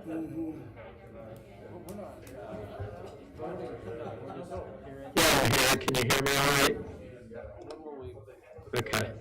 Yeah, I hear. Can you hear me all right? Okay.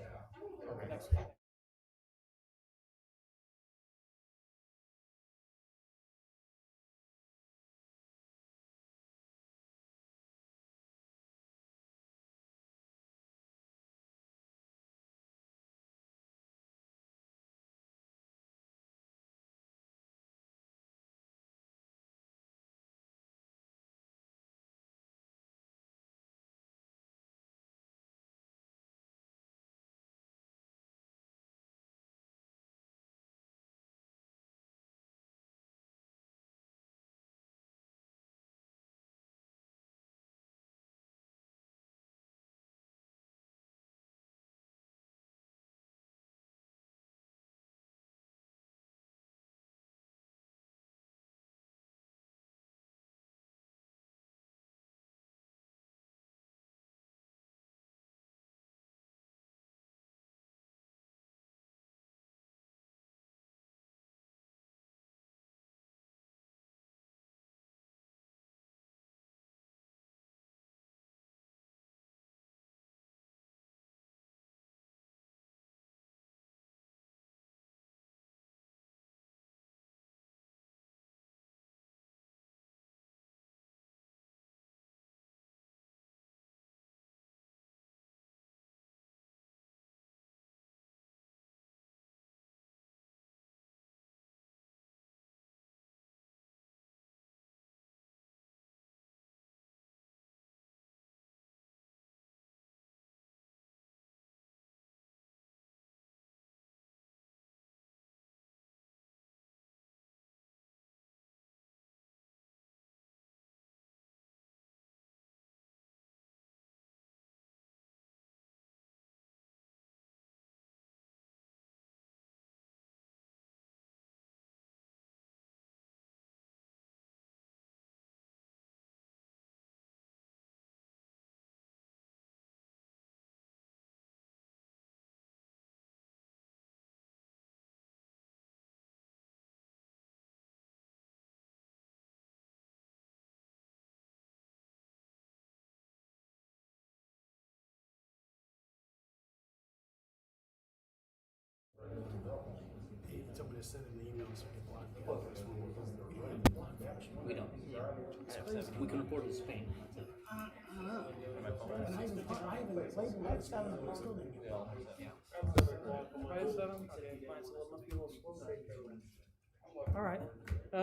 Somebody sent an email so we can block the others when we don't have block function. We don't. We can report to Spain. And I even played the lights down and I still didn't get it. Right at 7? Okay, fine, so it must be a little slow then. All right,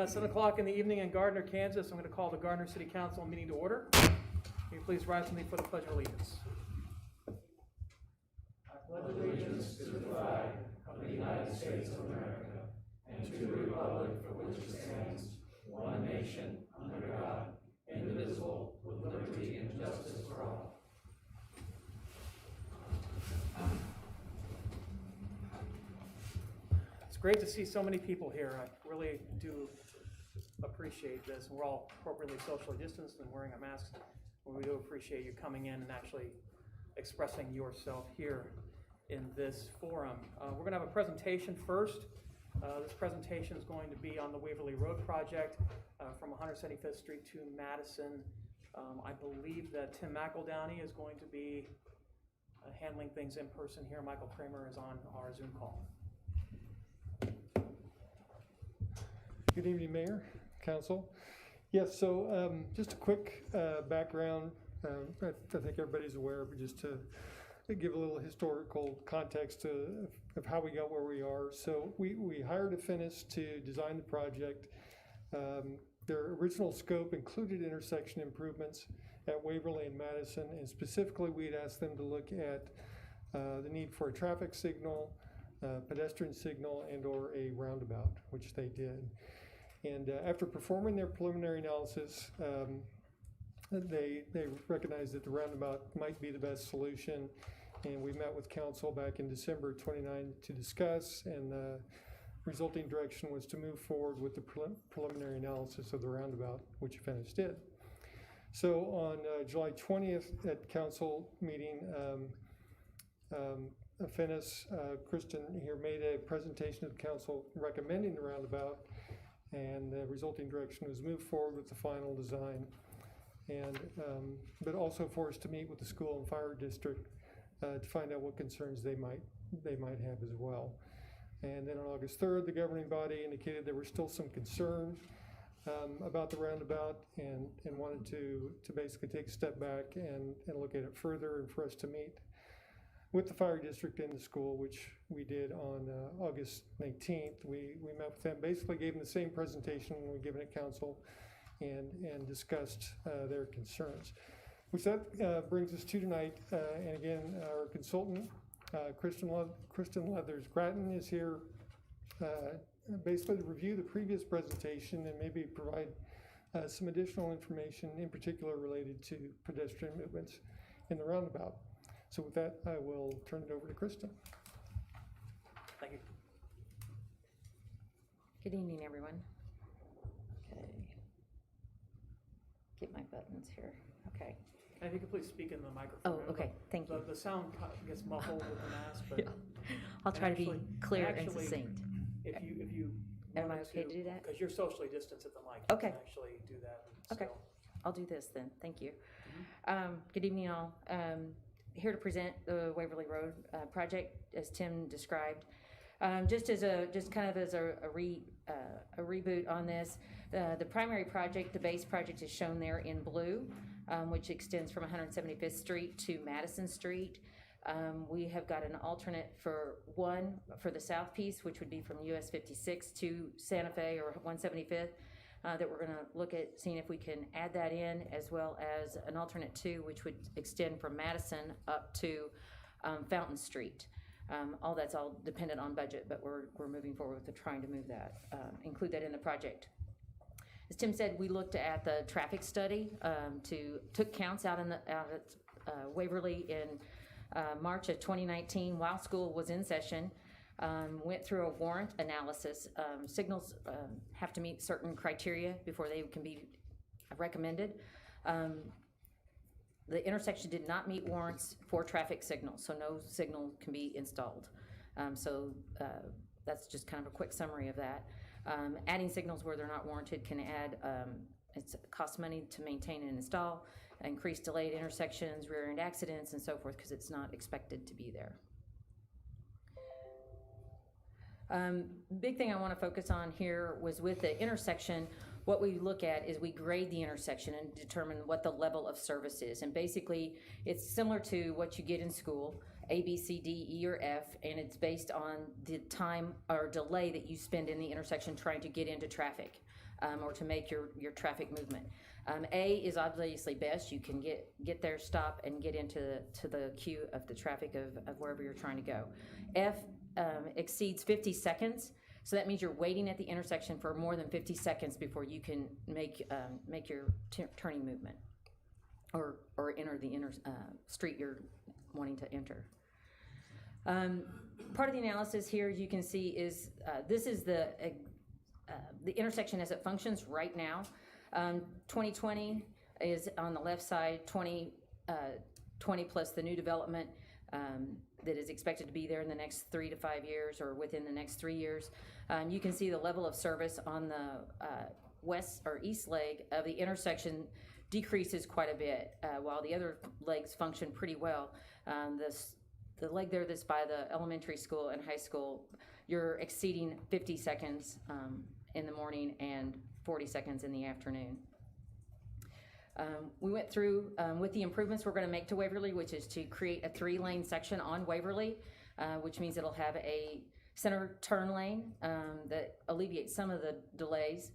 7 o'clock in the evening in Gardner, Kansas. I'm going to call the Gardner City Council meeting to order. Can you please rise with me for the Pledge of Allegiance? I pledge allegiance to the flag of the United States of America and to the republic for which it stands, one nation, under God, indivisible, with liberty and justice for all. It's great to see so many people here. I really do appreciate this. We're all appropriately socially distanced and wearing our masks. We do appreciate you coming in and actually expressing yourself here in this forum. We're going to have a presentation first. This presentation is going to be on the Waverly Road project from 175th Street to Madison. I believe that Tim McEldowney is going to be handling things in person here. Michael Kramer is on our Zoom call. Good evening, Mayor, Council. Yes, so just a quick background. I think everybody's aware, but just to give a little historical context of how we got where we are. So we hired Affinis to design the project. Their original scope included intersection improvements at Waverly and Madison, and specifically we had asked them to look at the need for a traffic signal, pedestrian signal, and or a roundabout, which they did. And after performing their preliminary analysis, they recognized that the roundabout might be the best solution. And we met with council back in December 29 to discuss, and the resulting direction was to move forward with the preliminary analysis of the roundabout, which Affinis did. So on July 20th at council meeting, Affinis, Kristen here made a presentation to the council recommending the roundabout. And the resulting direction was move forward with the final design. And, but also for us to meet with the school and fire district to find out what concerns they might have as well. And then on August 3rd, the governing body indicated there were still some concern about the roundabout and wanted to basically take a step back and look at it further, and for us to meet with the fire district and the school, which we did on August 19th. We met with them, basically gave them the same presentation we given at council, and discussed their concerns. Which that brings us to tonight, and again, our consultant, Kristen Leathers Grattan, is here basically to review the previous presentation and maybe provide some additional information, in particular related to pedestrian movements in the roundabout. So with that, I will turn it over to Kristen. Thank you. Good evening, everyone. Okay. Get my buttons here. Okay. And if you could please speak in the microphone. Oh, okay. Thank you. The sound gets muffled with the mask, but. Yeah. I'll try to be clear and actually, succinct. If you. Am I okay to do that? Because you're socially distanced at the mic. Okay. You can actually do that. Okay. still. I'll do this then. Thank you. Good evening, all. Here to present the Waverly Road project, as Tim described. Just kind of as a reboot on this. The primary project, the base project, is shown there in blue, which extends from 175th Street to Madison Street. We have got an alternate for the south piece, which would be from US 56 to Santa Fe or 175th. That we're going to look at seeing if we can add that in, as well as an alternate 2, which would extend from Madison up to Fountain Street. That's all dependent on budget, but we're moving forward with trying to move that, include that in the project. As Tim said, we looked at the traffic study, took counts out at Waverly in March of 2019 while school was in session. Went through a warrant analysis. Signals have to meet certain criteria before they can be recommended. The intersection did not meet warrants for traffic signals, so no signal can be installed. That's just kind of a quick summary of that. Adding signals where they're not warranted can add, it costs money to maintain and install, increase delayed intersections, rear end accidents, and so forth, because it's not expected to be there. Big thing I want to focus on here was with the intersection. What we look at is we grade the intersection and determine what the level of service is. And basically, it's similar to what you get in school, A, B, C, D, E, or F, and it's based on the time or delay that you spend in the intersection trying to get into traffic or to make your traffic movement. A is obviously best. You can get there, stop, and get into the queue of the traffic of wherever you're trying to go. F exceeds 50 seconds. So that means you're waiting at the intersection for more than 50 seconds before you can make your turning movement or enter the street you're wanting to enter. Part of the analysis here you can see is this is the intersection as it functions right now. 2020 is on the left side, 2020 plus the new development that is expected to be there in the next 3 to 5 years or within the next 3 years. You can see the level of service on the west or east leg of the intersection decreases quite a bit, while the other legs function pretty well. The leg there that's by the elementary school and high school, you're exceeding 50 seconds in the morning and 40 seconds in the afternoon. We went through with the improvements we're going to make to Waverly, which is to create a 3-lane section on Waverly, which means it'll have a center turn lane that alleviates some of the delays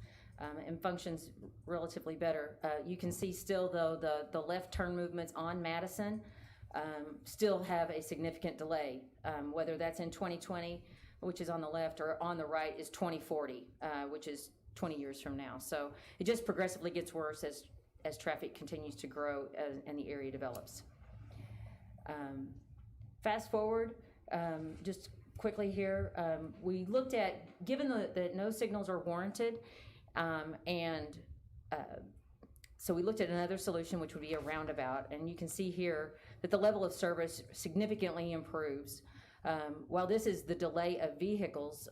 and functions relatively better. You can see still, though, the left turn movements on Madison still have a significant delay, whether that's in 2020, which is on the left, or on the right is 2040, which is 20 years from now. So it just progressively gets worse as traffic continues to grow and the area develops. Fast forward, just quickly here, we looked at, given that no signals are warranted, so we looked at another solution, which would be a roundabout, and you can see here that the level of service significantly improves. While this is the delay of vehicles,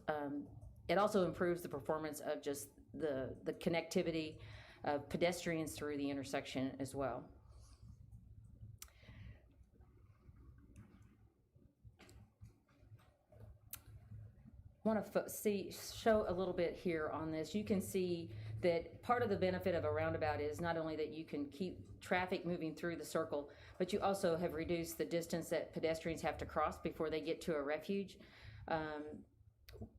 it also improves the performance of just the connectivity of pedestrians through the intersection as well. Want to show a little bit here on this. You can see that part of the benefit of a roundabout is not only that you can keep traffic moving through the circle, but you also have reduced the distance that pedestrians have to cross before they get to a refuge.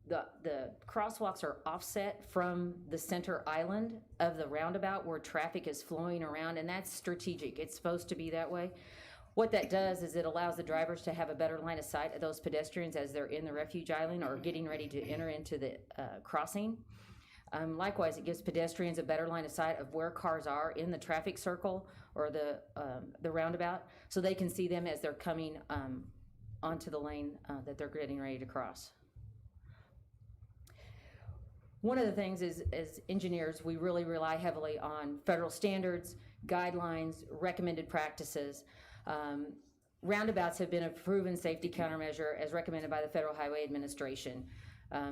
The crosswalks are offset from the center island of the roundabout where traffic is flowing around, and that's strategic. It's supposed to be that way. What that does is it allows the drivers to have a better line of sight of those pedestrians as they're in the refuge island or getting ready to enter into the crossing. Likewise, it gives pedestrians a better line of sight of where cars are in the traffic circle or the roundabout, so they can see them as they're coming onto the lane that they're getting ready to cross. One of the things is, as engineers, we really rely heavily on federal standards, guidelines, recommended practices. Roundabouts have been a proven safety countermeasure as recommended by the Federal Highway Administration.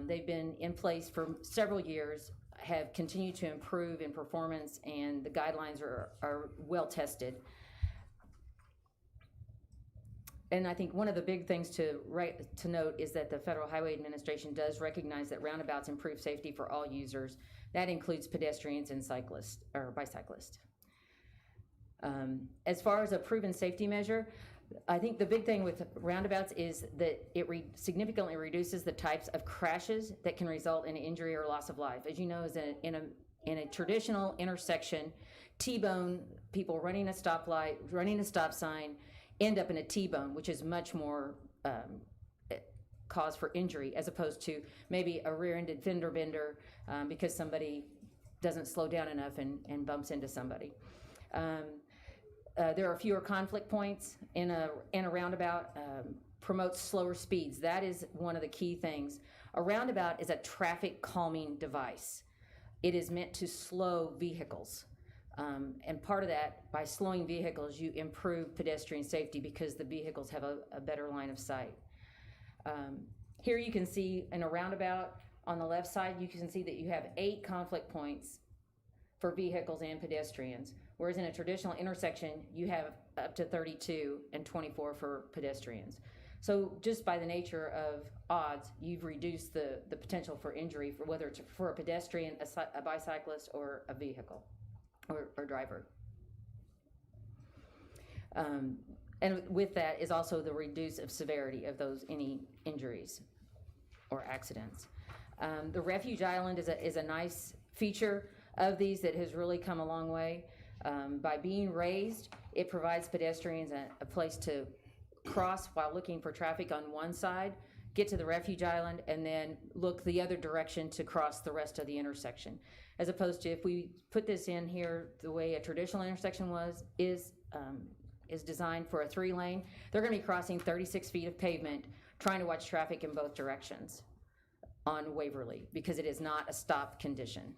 They've been in place for several years, have continued to improve in performance, and the guidelines are well tested. And I think one of the big things to note is that the Federal Highway Administration does recognize that roundabouts improve safety for all users. That includes pedestrians and cyclists or bicyclists. As far as a proven safety measure, I think the big thing with roundabouts is that it significantly reduces the types of crashes that can result in injury or loss of life. As you know, in a traditional intersection, T-bone, people running a stoplight, running a stop sign, end up in a T-bone, which is much more cause for injury, as opposed to maybe a rear-ended fender bender because somebody doesn't slow down enough and bumps into somebody. There are fewer conflict points in a roundabout, promotes slower speeds. That is one of the key things. A roundabout is a traffic calming device. It is meant to slow vehicles. And part of that, by slowing vehicles, you improve pedestrian safety because the vehicles have a better line of sight. Here you can see in a roundabout on the left side, you can see that you have 8 conflict points for vehicles and pedestrians. Whereas in a traditional intersection, you have up to 32 and 24 for pedestrians. So just by the nature of odds, you've reduced the potential for injury for whether it's for a pedestrian, a bicyclist, or a vehicle or driver. And with that is also the reduce of severity of any injuries or accidents. The refuge island is a nice feature of these that has really come a long way. By being raised, it provides pedestrians a place to cross while looking for traffic on one side, get to the refuge island, and then look the other direction to cross the rest of the intersection. As opposed to if we put this in here the way a traditional intersection is designed for a 3-lane, they're going to be crossing 36 feet of pavement, trying to watch traffic in both directions on Waverly because it is not a stop condition.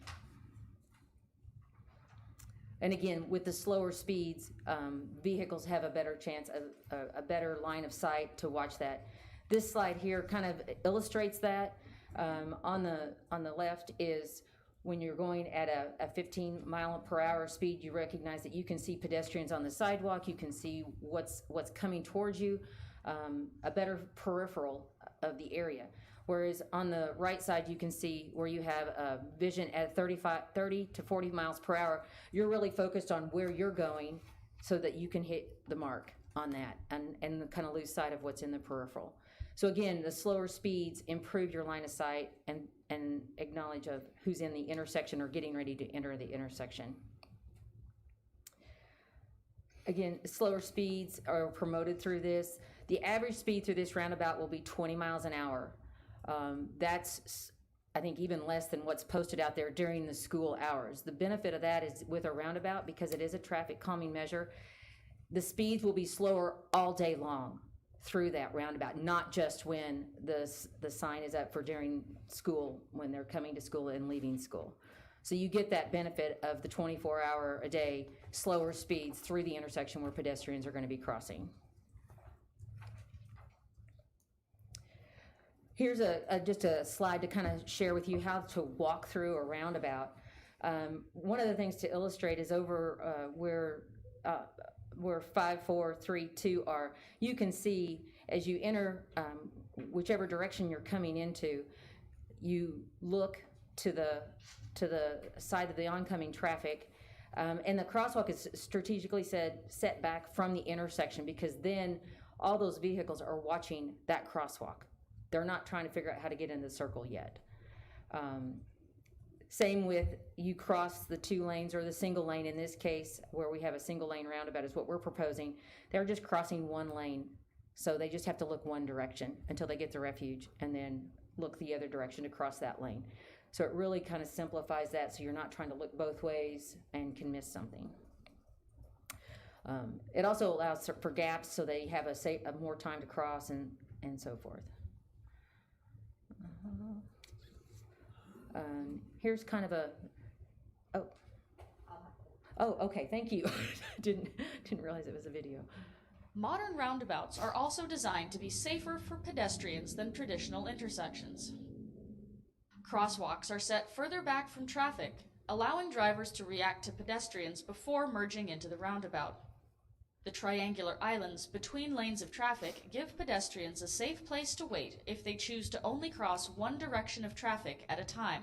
And again, with the slower speeds, vehicles have a better chance of a better line of sight to watch that. This slide here kind of illustrates that. On the left is when you're going at a 15 mile per hour speed, you recognize that you can see pedestrians on the sidewalk, you can see what's coming towards you, a better peripheral of the area. Whereas on the right side, you can see where you have a vision at 30 to 40 miles per hour. You're really focused on where you're going so that you can hit the mark on that and kind of lose sight of what's in the peripheral. So again, the slower speeds improve your line of sight and acknowledge of who's in the intersection or getting ready to enter the intersection. Again, slower speeds are promoted through this. The average speed through this roundabout will be 20 miles an hour. That's, I think, even less than what's posted out there during the school hours. The benefit of that is with a roundabout, because it is a traffic calming measure, the speeds will be slower all day long through that roundabout, not just when the sign is up for during school, when they're coming to school and leaving school. So you get that benefit of the 24-hour a day slower speeds through the intersection where pedestrians are going to be crossing. Here's just a slide to kind of share with you how to walk through a roundabout. One of the things to illustrate is over where 5, 4, 3, 2 are. You can see as you enter whichever direction you're coming into, you look to the side of the oncoming traffic, and the crosswalk is strategically set back from the intersection, because then all those vehicles are watching that crosswalk. They're not trying to figure out how to get in the circle yet. Same with you cross the 2 lanes or the single lane. In this case, where we have a single lane roundabout is what we're proposing. They're just crossing 1 lane. So they just have to look one direction until they get to refuge, and then look the other direction to cross that lane. So it really kind of simplifies that, so you're not trying to look both ways and can miss something. It also allows for gaps, so they have a more time to cross and so forth. Here's kind of a, okay, thank you. Didn't realize it was a video. Modern roundabouts are also designed to be safer for pedestrians than traditional intersections. Crosswalks are set further back from traffic, allowing drivers to react to pedestrians before merging into the roundabout. The triangular islands between lanes of traffic give pedestrians a safe place to wait if they choose to only cross one direction of traffic at a time.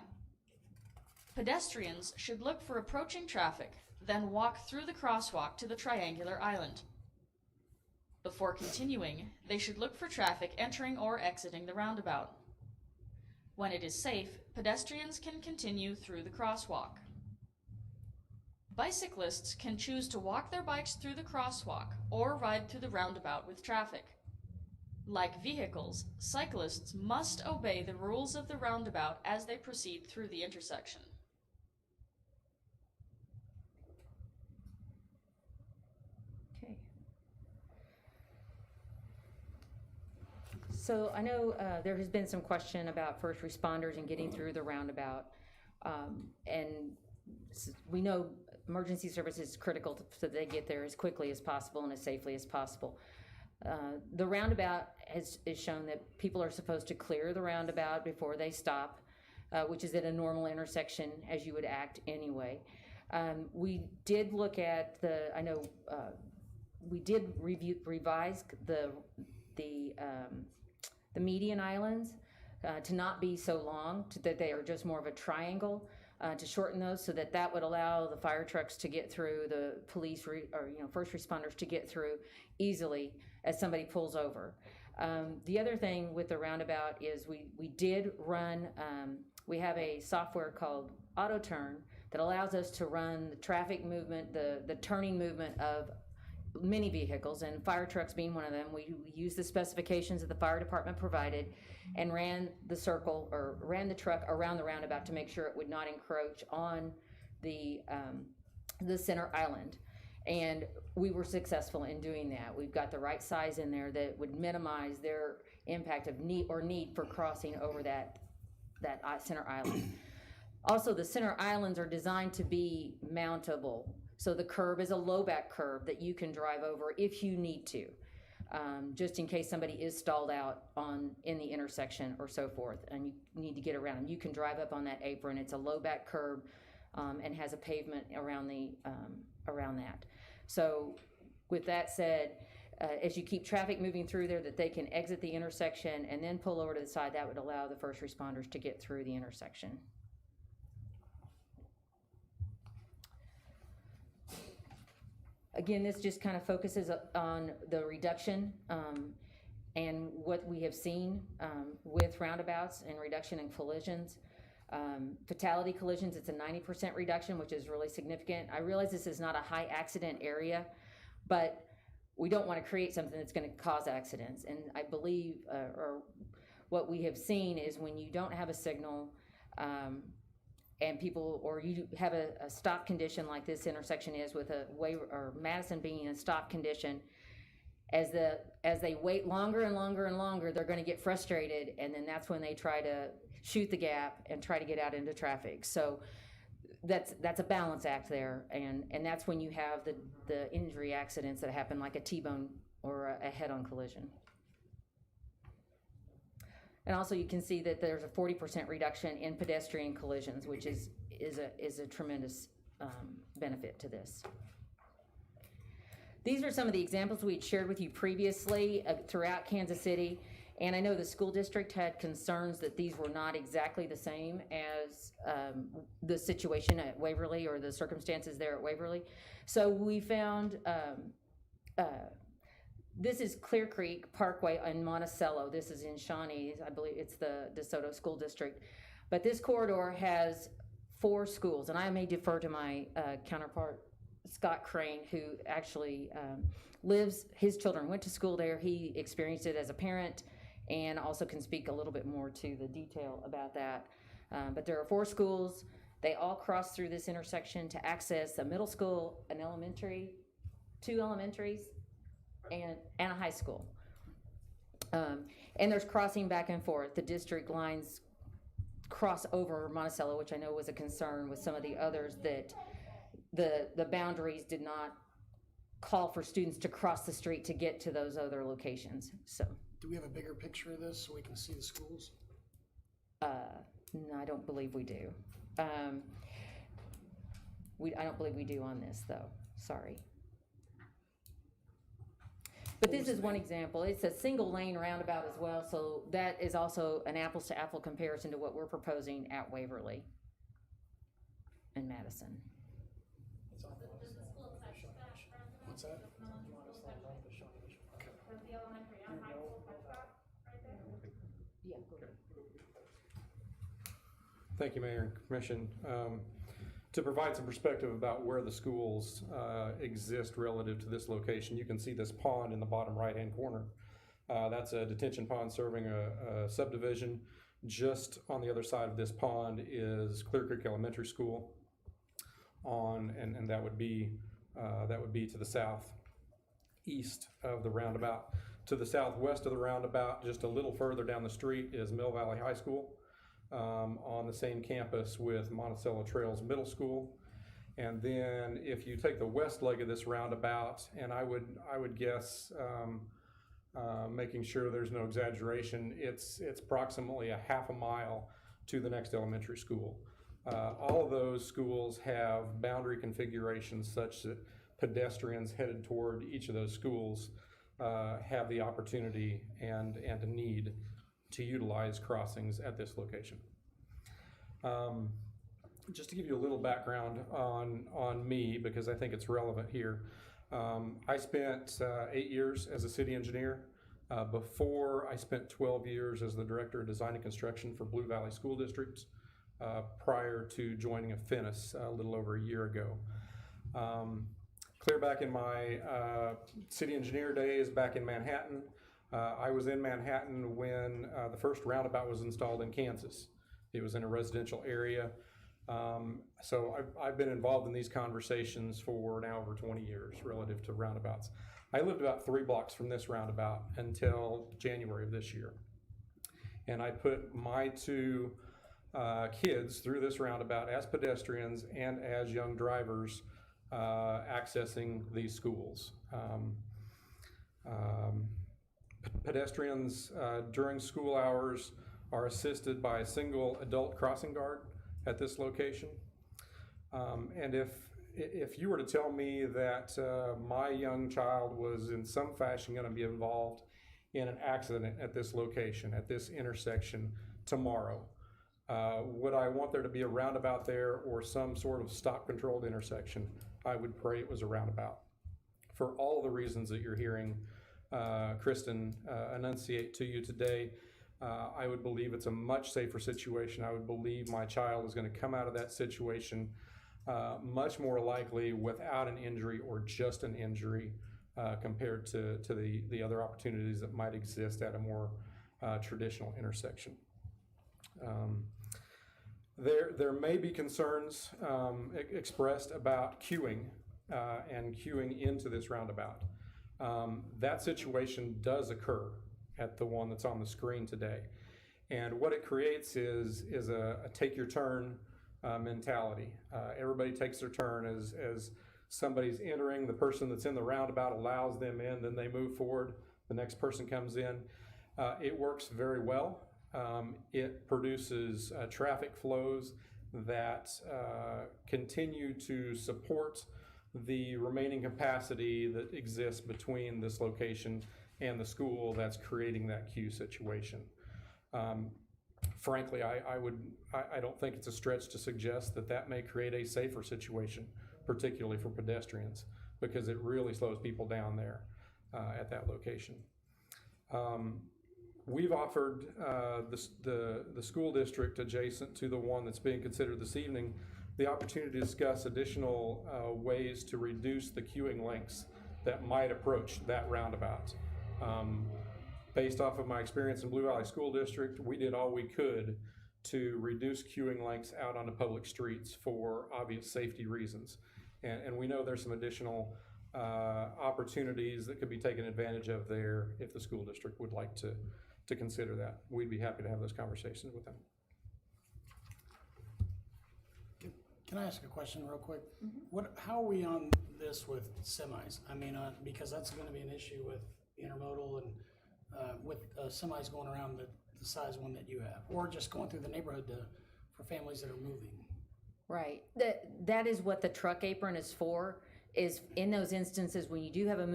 Pedestrians should look for approaching traffic, then walk through the crosswalk to the triangular island. Before continuing, they should look for traffic entering or exiting the roundabout. When it is safe, pedestrians can continue through the crosswalk. Bicyclists can choose to walk their bikes through the crosswalk or ride through the roundabout with traffic. Like vehicles, cyclists must obey the rules of the roundabout as they proceed through the intersection. Okay. So I know there has been some question about first responders and getting through the roundabout. And we know emergency services is critical so they get there as quickly as possible and as safely as possible. The roundabout is shown that people are supposed to clear the roundabout before they stop, which is at a normal intersection as you would act anyway. We did look at we did revise the median islands to not be so long, that they are just more of a triangle, to shorten those so that would allow the fire trucks to get through, the police or first responders to get through easily as somebody pulls over. The other thing with the roundabout is we did run, we have a software called Auto Turn that allows us to run the traffic movement, the turning movement of many vehicles, and fire trucks being one of them. We used the specifications that the fire department provided and ran the truck around the roundabout to make sure it would not encroach on the center island. And we were successful in doing that. We've got the right size in there that would minimize their impact of need for crossing over that center island. Also, the center islands are designed to be mountable. So the curb is a low-back curb that you can drive over if you need to, just in case somebody is stalled out in the intersection or so forth, and you need to get around them. You can drive up on that apron. It's a low-back curb and has a pavement around that. So with that said, as you keep traffic moving through there, that they can exit the intersection and then pull over to the side, that would allow the first responders to get through the intersection. Again, this just kind of focuses on the reduction and what we have seen with roundabouts and reduction in collisions. Fatality collisions, it's a 90% reduction, which is really significant. I realize this is not a high accident area, but we don't want to create something that's going to cause accidents. And I believe, or what we have seen is when you don't have a signal, and people, or you have a stop condition like this intersection is with or Madison being in a stop condition, as they wait longer and longer and longer, they're going to get frustrated, and then that's when they try to shoot the gap and try to get out into traffic. So that's a balance act there, and that's when you have the injury accidents that happen, like a T-bone or a head-on collision. And also you can see that there's a 40% reduction in pedestrian collisions, which is a tremendous benefit to this. These are some of the examples we'd shared with you previously throughout Kansas City. And I know the school district had concerns that these were not exactly the same as the situation at Waverly or the circumstances there at Waverly. So we found, this is Clear Creek Parkway in Monticello. This is in Shawnee. I believe it's the DeSoto School District. But this corridor has 4 schools, and I may defer to my counterpart, Scott Crane, who actually his children went to school there. He experienced it as a parent and also can speak a little bit more to the detail about that. But there are 4 schools. They all cross through this intersection to access a middle school, an elementary, 2 elementaries, and a high school. And there's crossing back and forth. The district lines cross over Monticello, which I know was a concern with some of the others, that the boundaries did not call for students to cross the street to get to those other locations. So Do we have a bigger picture of this so we can see the schools? no, I don't believe we do. I don't believe we do on this, though. Sorry. But this is one example. It's a single lane roundabout as well, so that is also an apples to apple comparison to what we're proposing at Waverly and Madison. What's that? Yeah, go ahead. Thank you, Mayor and Commission. To provide some perspective about where the schools exist relative to this location, you can see this pond in the bottom right-hand corner. That's a detention pond serving a subdivision. Just on the other side of this pond is Clear Creek Elementary School, and that would be to the southeast of the roundabout. To the southwest of the roundabout, just a little further down the street, is Mill Valley High School, on the same campus with Monticello Trails Middle School. And then if you take the west leg of this roundabout, and I would guess, making sure there's no exaggeration, it's approximately a half a mile to the next elementary school. All of those schools have boundary configurations such that pedestrians headed toward each of those schools have the opportunity and a need to utilize crossings at this location. Just to give you a little background on me, because I think it's relevant here. I spent 8 years as a city engineer. Before, I spent 12 years as the Director of Design and Construction for Blue Valley School Districts, prior to joining Affinis a little over a year ago. Clear back in my city engineer days back in Manhattan, I was in Manhattan when the first roundabout was installed in Kansas. It was in a residential area. So I've been involved in these conversations for now over 20 years relative to roundabouts. I lived about 3 blocks from this roundabout until January of this year. And I put my 2 kids through this roundabout as pedestrians and as young drivers accessing these schools. Pedestrians during school hours are assisted by a single adult crossing guard at this location. And if you were to tell me that my young child was in some fashion going to be involved in an accident at this location, at this intersection tomorrow, would I want there to be a roundabout there or some sort of stop-controlled intersection? I would pray it was a roundabout. For all the reasons that you're hearing Kristen enunciate to you today, I would believe it's a much safer situation. I would believe my child is going to come out of that situation much more likely without an injury or just an injury compared to the other opportunities that might exist at a more traditional intersection. There may be concerns expressed about queuing and queuing into this roundabout. That situation does occur at the one that's on the screen today. And what it creates is a take your turn mentality. Everybody takes their turn as somebody's entering, the person that's in the roundabout allows them in, then they move forward, the next person comes in. It works very well. It produces traffic flows that continue to support the remaining capacity that exists between this location and the school that's creating that queue situation. Frankly, I don't think it's a stretch to suggest that that may create a safer situation, particularly for pedestrians, because it really slows people down there at that location. We've offered the school district adjacent to the one that's being considered this evening the opportunity to discuss additional ways to reduce the queuing lengths that might approach that roundabout. Based off of my experience in Blue Valley School District, we did all we could to reduce queuing lengths out onto public streets for obvious safety reasons. And we know there's some additional opportunities that could be taken advantage of there if the school district would like to consider that. We'd be happy to have those conversations with them. Can I ask a question real quick? How are we on this with semis? I mean, because that's going to be an issue with intermodal and with semis going around the size one that you have, or just going through the neighborhood for families that are moving. Right. That is what the truck apron is for, is in those instances when you do have a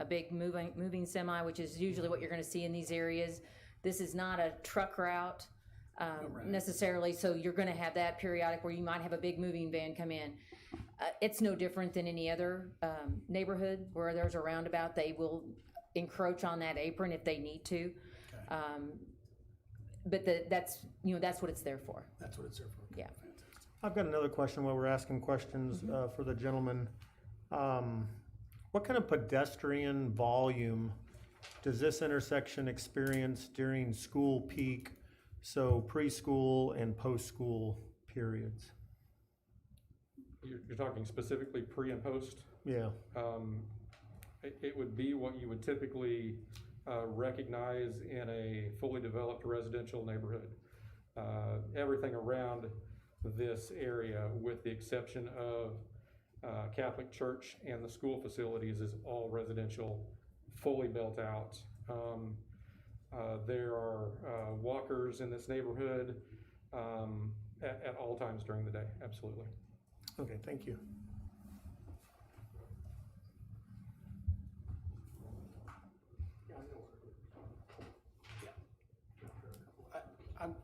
big moving semi, which is usually what you're going to see in these areas. This is not a truck route necessarily, so you're going to have that periodic where you might have a big moving van come in. It's no different than any other neighborhood where there's a roundabout. They will encroach on that apron if they need to. Okay. But that's what it's there for. That's what it's there for. Okay. Yeah. Fantastic. I've got another question while we're asking questions for the gentleman. What kind of pedestrian volume does this intersection experience during school peak, so preschool and post-school periods? You're talking specifically pre and post? Yeah. It would be what you would typically recognize in a fully developed residential neighborhood. Everything around this area, with the exception of Catholic Church and the school facilities, is all residential, fully built out. There are walkers in this neighborhood at all times during the day, absolutely. Okay, thank you.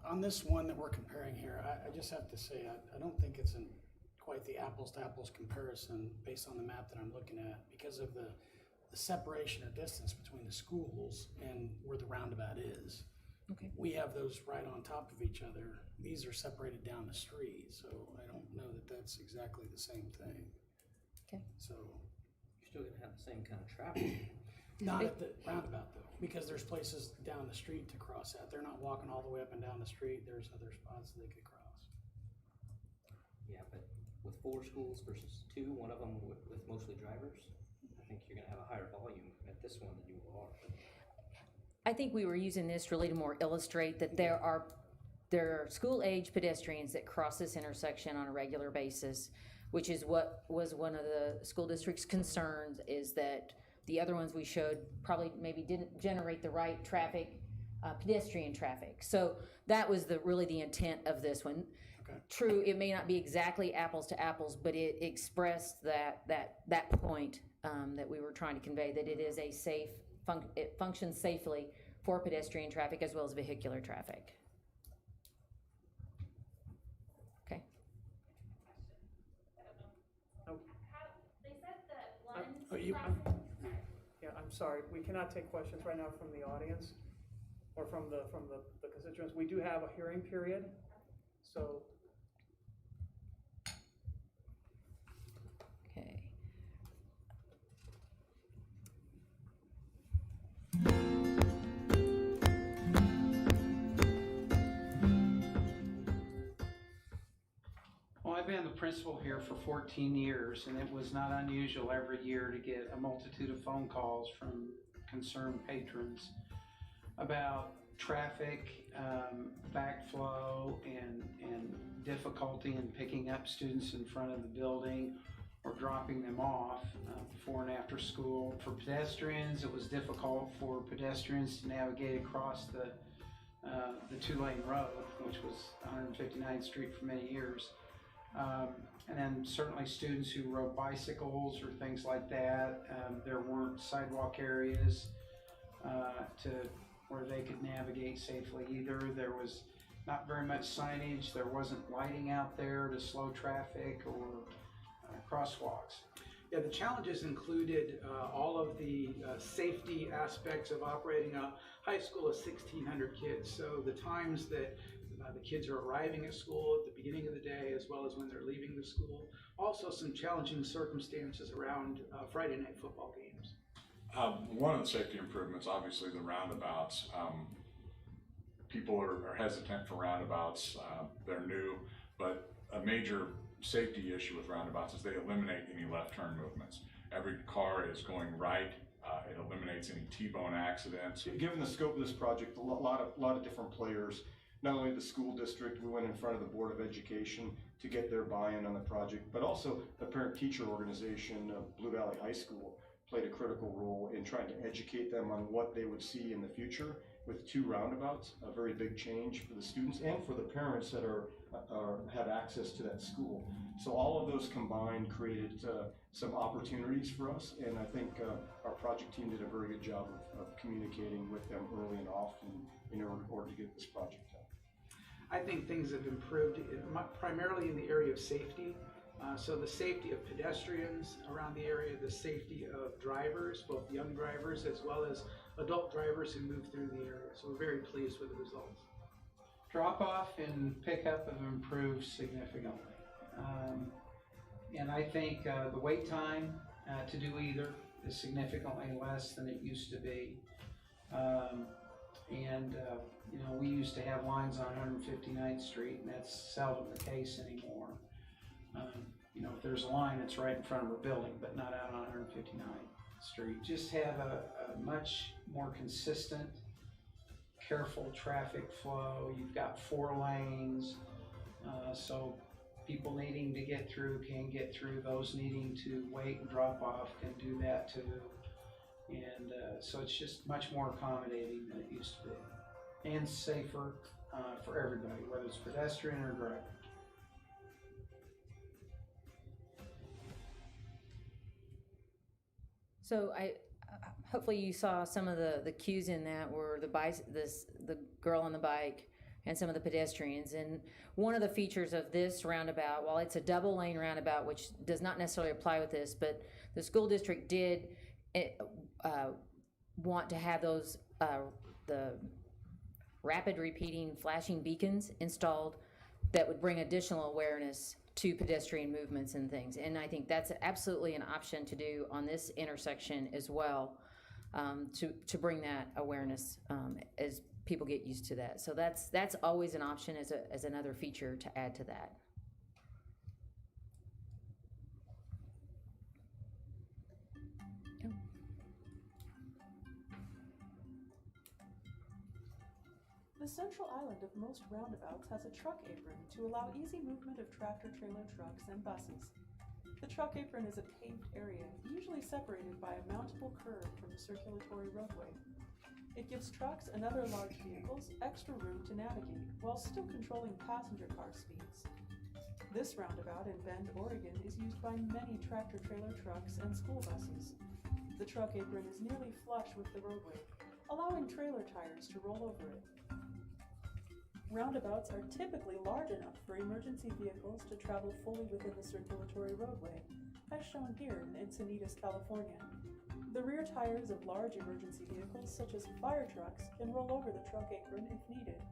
On this one that we're comparing here, I just have to say, I don't think it's in quite the apples to apples comparison based on the map that I'm looking at, because of the separation or distance between the schools and where the roundabout is. Okay. We have those right on top of each other. These are separated down the street, so I don't know that that's exactly the same thing. Okay. So, You're still gonna have the same kind of traffic. not at the roundabout though, because there's places down the street to cross at. They're not walking all the way up and down the street. There's other spots they could cross. Yeah, but with 4 schools versus 2, one of them with mostly drivers, I think you're gonna have a higher volume at this one than you are. I think we were using this really to more illustrate that there are school-age pedestrians that cross this intersection on a regular basis, which is what was one of the school district's concerns, is that the other ones we showed probably maybe didn't generate the right traffic, pedestrian traffic. So that was really the intent of this one. Okay. True, it may not be exactly apples to apples, but it expressed that point that we were trying to convey, that it is a safe, it functions safely for pedestrian traffic as well as vehicular traffic. Okay. They said that one Yeah, I'm sorry, we cannot take questions right now from the audience or from the constituents. We do have a hearing period, so. Okay. Well, I've been the principal here for 14 years, and it was not unusual every year to get a multitude of phone calls from concerned patrons about traffic, backflow, and difficulty in picking up students in front of the building or dropping them off before and after school. For pedestrians, it was difficult for pedestrians to navigate across the the two-lane road, which was 159th Street for many years. And then certainly students who rode bicycles or things like that. There weren't sidewalk areas to where they could navigate safely either. There was not very much signage. There wasn't lighting out there to slow traffic or crosswalks. Yeah, the challenges included all of the safety aspects of operating a high school of 1,600 kids. So the times that the kids are arriving at school at the beginning of the day, as well as when they're leaving the school. Also some challenging circumstances around Friday night football games. One of the safety improvements, obviously the roundabouts. People are hesitant for roundabouts. They're new, but a major safety issue with roundabouts is they eliminate any left turn movements. Every car is going right. It eliminates any T-bone accidents. Given the scope of this project, a lot of different players, not only the school district, we went in front of the Board of Education to get their buy-in on the project, but also the parent-teacher organization of Blue Valley High School played a critical role in trying to educate them on what they would see in the future with 2 roundabouts, a very big change for the students and for the parents that have access to that school. So all of those combined created some opportunities for us, and I think our project team did a very good job of communicating with them early and often in order to get this project done. I think things have improved primarily in the area of safety. So the safety of pedestrians around the area, the safety of drivers, both young drivers as well as adult drivers who move through the area. So we're very pleased with the results. Drop-off and pickup have improved significantly. And I think the wait time to do either is significantly less than it used to be. You know, we used to have lines on 159th Street, and that's seldom the case anymore. You know, if there's a line, it's right in front of a building, but not out on 159th Street. Just have a much more consistent, careful traffic flow. You've got 4 lanes, so people needing to get through can get through. Those needing to wait and drop off can do that too. And so it's just much more accommodating than it used to be, and safer for everybody, whether it's pedestrian or driver. So hopefully you saw some of the cues in that were the girl on the bike and some of the pedestrians. And one of the features of this roundabout, while it's a double lane roundabout, which does not necessarily apply with this, but the school district did want to have those the rapid repeating flashing beacons installed that would bring additional awareness to pedestrian movements and things. And I think that's absolutely an option to do on this intersection as well, to bring that awareness as people get used to that. So that's always an option as another feature to add to that. The central island of most roundabouts has a truck apron to allow easy movement of tractor-trailer trucks and buses. The truck apron is a paved area, usually separated by a mountable curb from the circulatory roadway. It gives trucks and other large vehicles extra room to navigate while still controlling passenger car speeds. This roundabout in Bend, Oregon is used by many tractor-trailer trucks and school buses. The truck apron is nearly flush with the roadway, allowing trailer tires to roll over it. Roundabouts are typically large enough for emergency vehicles to travel fully within the circulatory roadway, as shown here in Encinitas, California. The rear tires of large emergency vehicles, such as fire trucks, can roll over the truck apron if needed.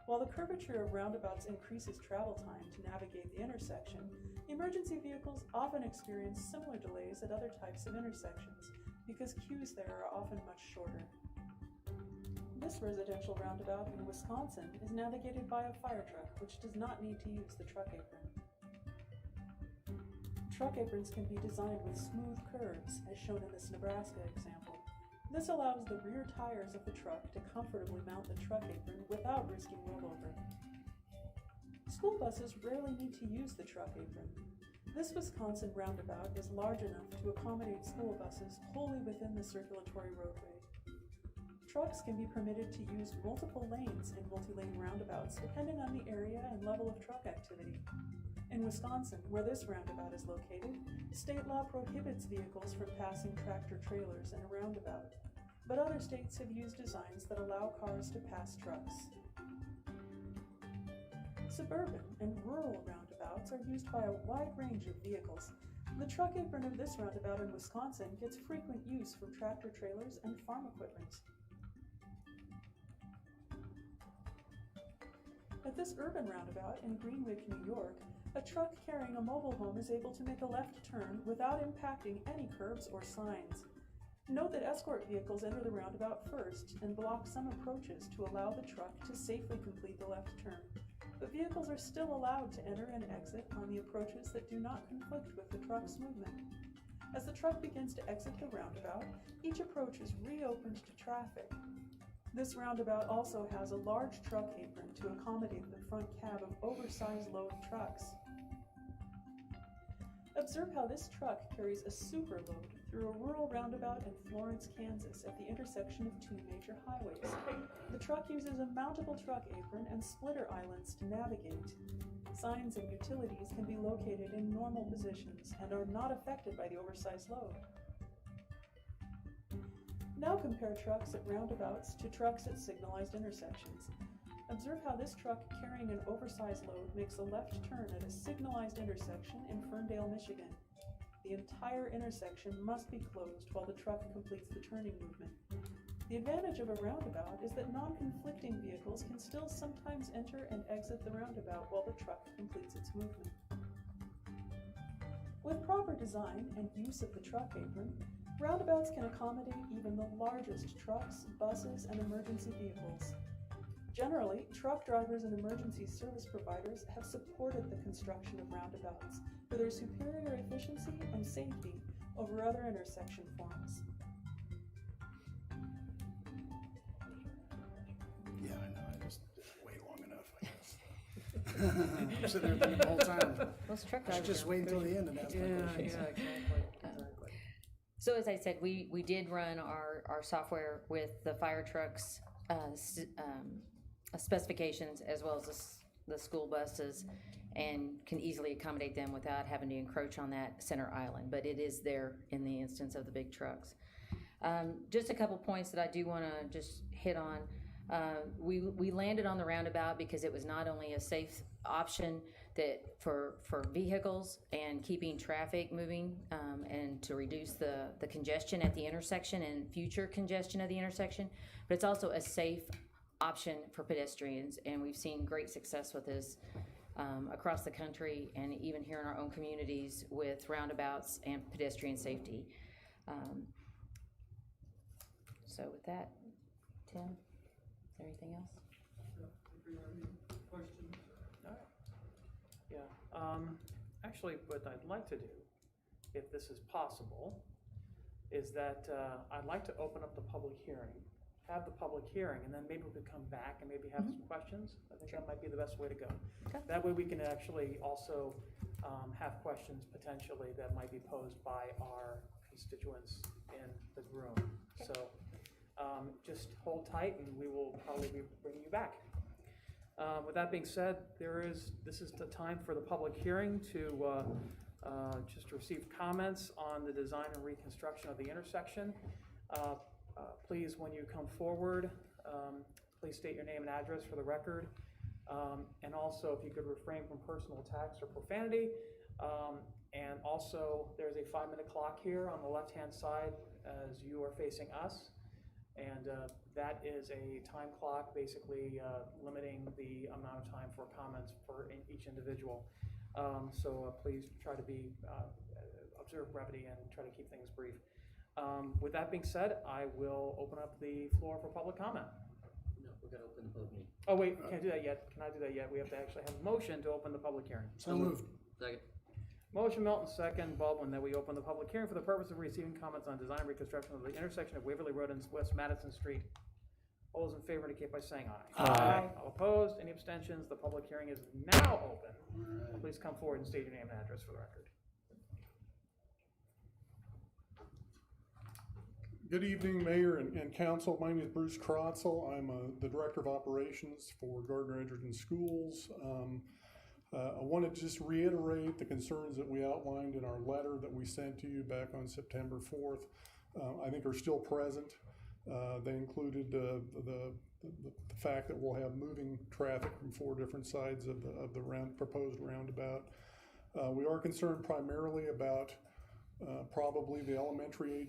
While the curvature of roundabouts increases travel time to navigate the intersection, emergency vehicles often experience similar delays at other types of intersections, because queues there are often much shorter. This residential roundabout in Wisconsin is navigated by a fire truck, which does not need to use the truck apron. Truck aprons can be designed with smooth curves, as shown in this Nebraska example. This allows the rear tires of the truck to comfortably mount the truck apron without risking rollover. School buses rarely need to use the truck apron. This Wisconsin roundabout is large enough to accommodate school buses wholly within the circulatory roadway. Trucks can be permitted to use multiple lanes in multi-lane roundabouts depending on the area and level of truck activity. In Wisconsin, where this roundabout is located, state law prohibits vehicles from passing tractor trailers in a roundabout, but other states have used designs that allow cars to pass trucks. Suburban and rural roundabouts are used by a wide range of vehicles. The truck apron of this roundabout in Wisconsin gets frequent use from tractor trailers and farm equipment. At this urban roundabout in Greenwich, New York, a truck carrying a mobile home is able to make a left turn without impacting any curbs or signs. Note that escort vehicles enter the roundabout first and block some approaches to allow the truck to safely complete the left turn. But vehicles are still allowed to enter and exit on the approaches that do not conflict with the truck's movement. As the truck begins to exit the roundabout, each approach is reopened to traffic. This roundabout also has a large truck apron to accommodate the front cab of oversized load trucks. Observe how this truck carries a super load through a rural roundabout in Florence, Kansas at the intersection of two major highways. The truck uses a mountable truck apron and splitter islands to navigate. Signs and utilities can be located in normal positions and are not affected by the oversized load. Now compare trucks at roundabouts to trucks at signalized intersections. Observe how this truck carrying an oversized load makes a left turn at a signalized intersection in Ferndale, Michigan. The entire intersection must be closed while the truck completes the turning movement. The advantage of a roundabout is that non-conflicting vehicles can still sometimes enter and exit the roundabout while the truck completes its movement. With proper design and use of the truck apron, roundabouts can accommodate even the largest trucks, buses, and emergency vehicles. Generally, truck drivers and emergency service providers have supported the construction of roundabouts for their superior efficiency and safety over other intersection forms. Yeah, I know, I just wait long enough, I guess. I'm sitting there thinking the whole time, Those truck I should drivers just are wait until pretty- the end and ask my Yeah, questions. exactly. So as I said, we did run our software with the fire trucks specifications as well as the school buses, and can easily accommodate them without having to encroach on that center island, but it is there in the instance of the big trucks. Just a couple points that I do want to just hit on. We landed on the roundabout because it was not only a safe option that for vehicles and keeping traffic moving, and to reduce the congestion at the intersection and future congestion of the intersection, but it's also a safe option for pedestrians, and we've seen great success with this across the country and even here in our own communities with roundabouts and pedestrian safety. So with that, Tim, is there anything else? Questions? Yeah, actually, what I'd like to do, if this is possible, is that I'd like to open up the public hearing, have the public hearing, and then maybe we could come back and maybe have some questions. I think that might be the best way to go. Okay. That way we can actually also have questions potentially that might be posed by our constituents in the room. Okay. So just hold tight and we will probably be bringing you back. With that being said, this is the time for the public hearing to just receive comments on the design and reconstruction of the intersection. Please, when you come forward, please state your name and address for the record. And also, if you could refrain from personal attacks or profanity. And also, there's a 5-minute clock here on the left-hand side as you are facing us. And that is a time clock, basically limiting the amount of time for comments for each individual. So please try to observe brevity and try to keep things brief. With that being said, I will open up the floor for public comment. No, we're gonna open the public meeting. Oh wait, we can't do that yet. Can I do that yet? We have to actually have a motion to open the public hearing. So moved. Second. Motion Milton, second Baldwin, that we open the public hearing for the purpose of receiving comments on design and reconstruction of the intersection of Waverly Road and West Madison Street. All those in favor indicate by saying aye. Aye. All opposed, any abstentions? The public hearing is now open. Please come forward and state your name and address for the record. Good evening, Mayor and Council. My name is Bruce Krotzel. I'm the Director of Operations for Gardner Edgerton Schools. I wanted to just reiterate the concerns that we outlined in our letter that we sent to you back on September 4th. I think are still present. They included the fact that we'll have moving traffic from 4 different sides of the proposed roundabout. We are concerned primarily about probably the elementary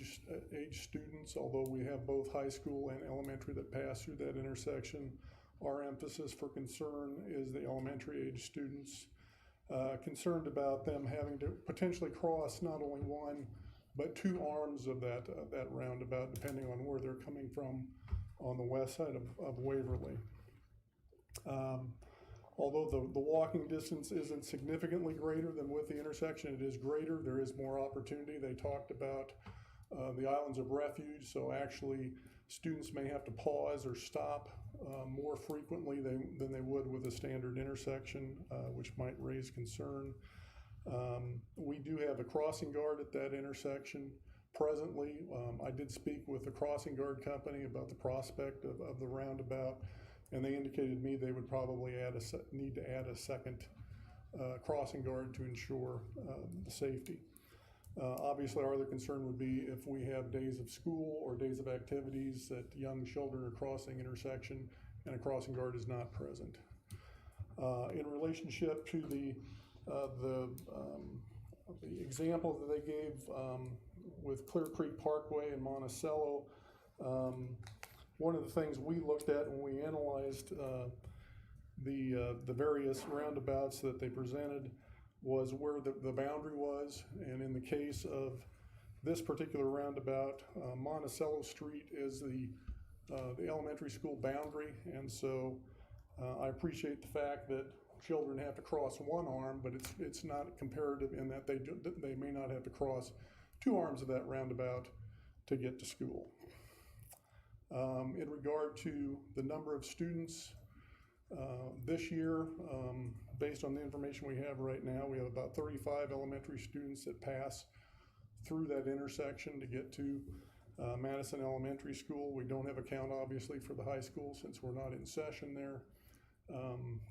age students, although we have both high school and elementary that pass through that intersection. Our emphasis for concern is the elementary age students, concerned about them having to potentially cross not only one, but 2 arms of that roundabout, depending on where they're coming from on the west side of Waverly. Although the walking distance isn't significantly greater than with the intersection, it is greater. There is more opportunity. They talked about the islands of refuge, so actually students may have to pause or stop more frequently than they would with a standard intersection, which might raise concern. We do have a crossing guard at that intersection presently. I did speak with the crossing guard company about the prospect of the roundabout, and they indicated to me they would probably need to add a second crossing guard to ensure the safety. Obviously, our other concern would be if we have days of school or days of activities that young children are crossing intersection and a crossing guard is not present. In relationship to the example that they gave with Clear Creek Parkway and Monticello, one of the things we looked at when we analyzed the various roundabouts that they presented was where the boundary was. And in the case of this particular roundabout, Monticello Street is the elementary school boundary. And so I appreciate the fact that children have to cross one arm, but it's not comparative in that they may not have to cross 2 arms of that roundabout to get to school. In regard to the number of students this year, based on the information we have right now, we have about 35 elementary students that pass through that intersection to get to Madison Elementary School. We don't have a count, obviously, for the high school since we're not in session there.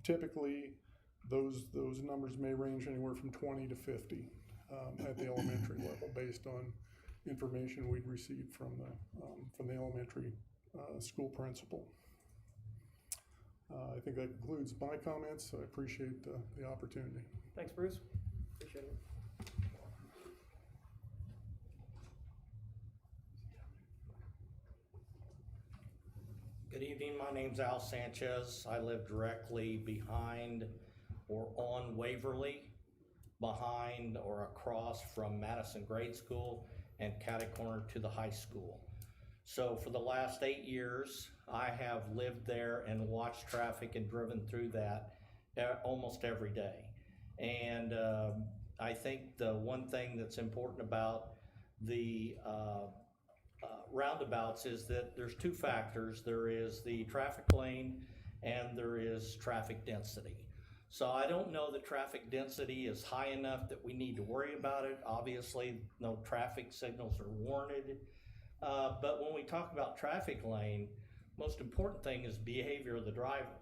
Typically, those numbers may range anywhere from 20 to 50 at the elementary level, based on information we'd received from the elementary school principal. I think that concludes my comments. So I appreciate the opportunity. Thanks, Bruce. Appreciate it. Good evening, my name's Al Sanchez. I live directly behind or on Waverly, behind or across from Madison Grade School and catty corner to the high school. So for the last 8 years, I have lived there and watched traffic and driven through that almost every day. And I think the one thing that's important about the roundabouts is that there's 2 factors. There is the traffic lane and there is traffic density. So I don't know that traffic density is high enough that we need to worry about it. Obviously, no traffic signals are warranted. But when we talk about traffic lane, most important thing is behavior of the driver.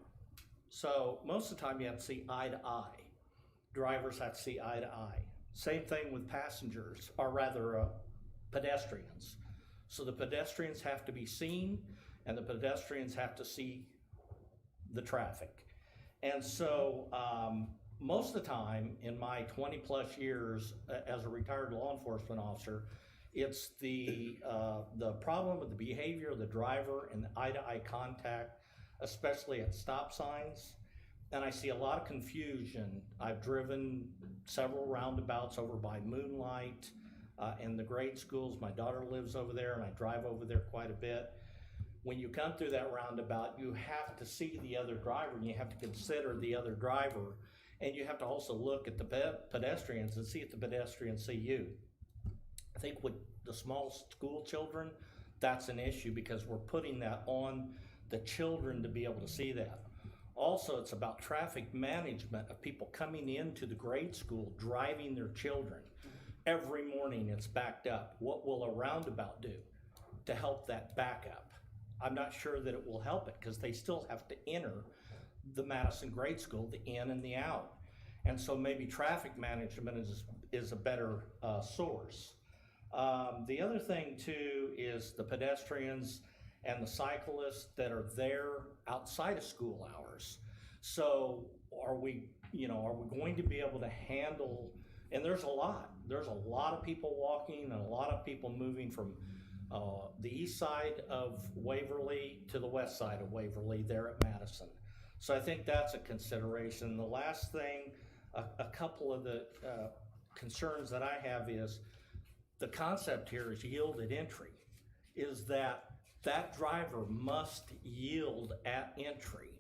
So most of the time you have to see eye to eye. Drivers have to see eye to eye. Same thing with passengers, or rather pedestrians. So the pedestrians have to be seen and the pedestrians have to see the traffic. And so most of the time in my 20 plus years as a retired law enforcement officer, it's the problem with the behavior of the driver and the eye-to-eye contact, especially at stop signs. And I see a lot of confusion. I've driven several roundabouts over by Moonlight and the grade schools. My daughter lives over there and I drive over there quite a bit. When you come through that roundabout, you have to see the other driver and you have to consider the other driver. And you have to also look at the pedestrians and see if the pedestrians see you. I think with the small school children, that's an issue because we're putting that on the children to be able to see that. Also, it's about traffic management of people coming into the grade school, driving their children. Every morning it's backed up. What will a roundabout do? to help that backup. I'm not sure that it will help it because they still have to enter the Madison grade school, the in and the out. And so maybe traffic management is a better source. The other thing too is the pedestrians and the cyclists that are there outside of school hours. So are we going to be able to handle, and there's a lot of people walking and a lot of people moving from the east side of Waverly to the west side of Waverly there at Madison. So I think that's a consideration. The last thing, a couple of the concerns that I have is the concept here is yield at entry, is that driver must yield at entry.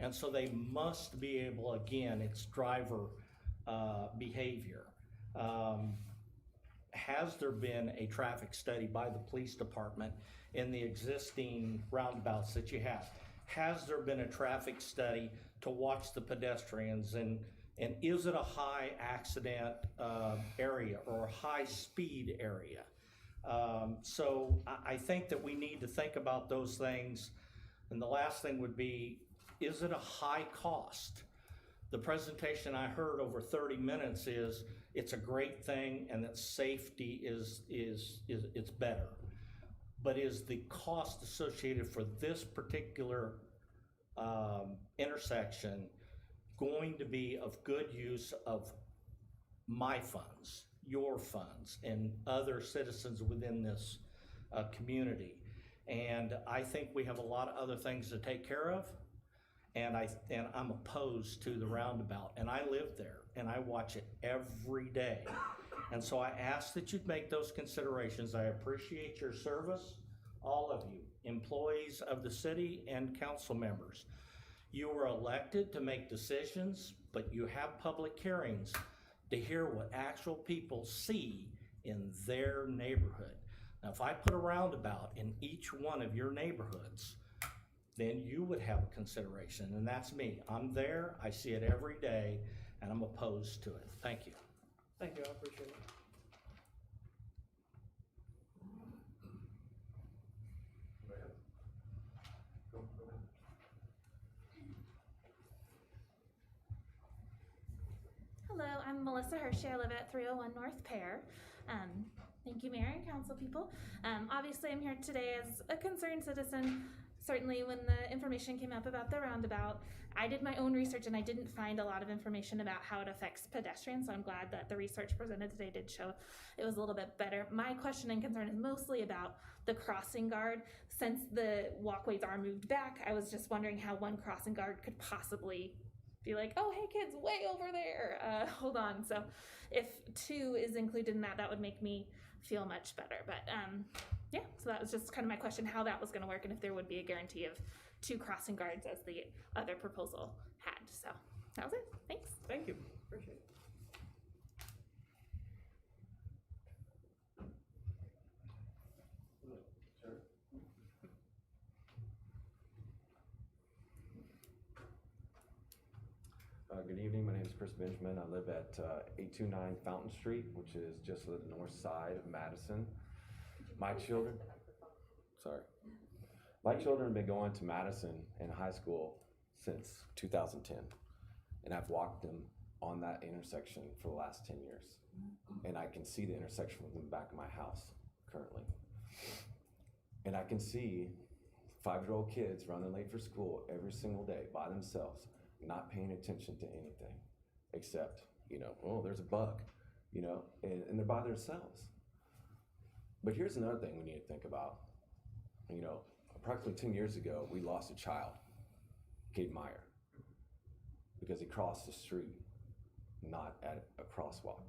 And so they must be able, again, it's driver behavior. Has there been a traffic study by the police department in the existing roundabouts that you have? Has there been a traffic study to watch the pedestrians, and is it a high accident area or a high speed area? So I think that we need to think about those things. And the last thing would be, is it a high cost? The presentation I heard over 30 minutes is it's a great thing and that safety is it's better. But is the cost associated for this particular intersection going to be of good use of my funds, your funds, and other citizens within this community? And I think we have a lot of other things to take care of. And I'm opposed to the roundabout, and I live there and I watch it every day. And so I ask that you make those considerations. I appreciate your service, all of you, employees of the city and council members. You were elected to make decisions, but you have public hearings to hear what actual people see in their neighborhood. Now, if I put a roundabout in each one of your neighborhoods, then you would have a consideration, and that's me. I'm there, I see it every day, and I'm opposed to it. Thank you. Thank you, I appreciate it. Hello, I'm Melissa Hershey. I live at 301 North Pear. Thank you, Mayor and council people. Obviously, I'm here today as a concerned citizen. Certainly, when the information came up about the roundabout, I did my own research and I didn't find a lot of information about how it affects pedestrians, so I'm glad that the research presented today did show it was a little bit better. My question and concern is mostly about the crossing guard. Since the walkways are moved back, I was just wondering how one crossing guard could possibly be like, oh, hey kids, way over there, hold on. So if 2 is included in that, that would make me feel much better. But yeah, so that was just kind of my question, how that was going to work, and if there would be a guarantee of 2 crossing guards as the other proposal had. So that was it. Thanks. Thank you. Appreciate it. Good evening, my name is Chris Benjamin. I live at 829 Fountain Street, which is just to the north side of Madison. My children have been going to Madison in high school since 2010, and I've walked them on that intersection for the last 10 years. And I can see the intersection from the back of my house currently. And I can see 5-year-old kids running late for school every single day by themselves, not paying attention to anything except, oh, there's a bug, and they're by themselves. But here's another thing we need to think about. Approximately 10 years ago, we lost a child, Gabe Meyer, because he crossed the street, not at a crosswalk.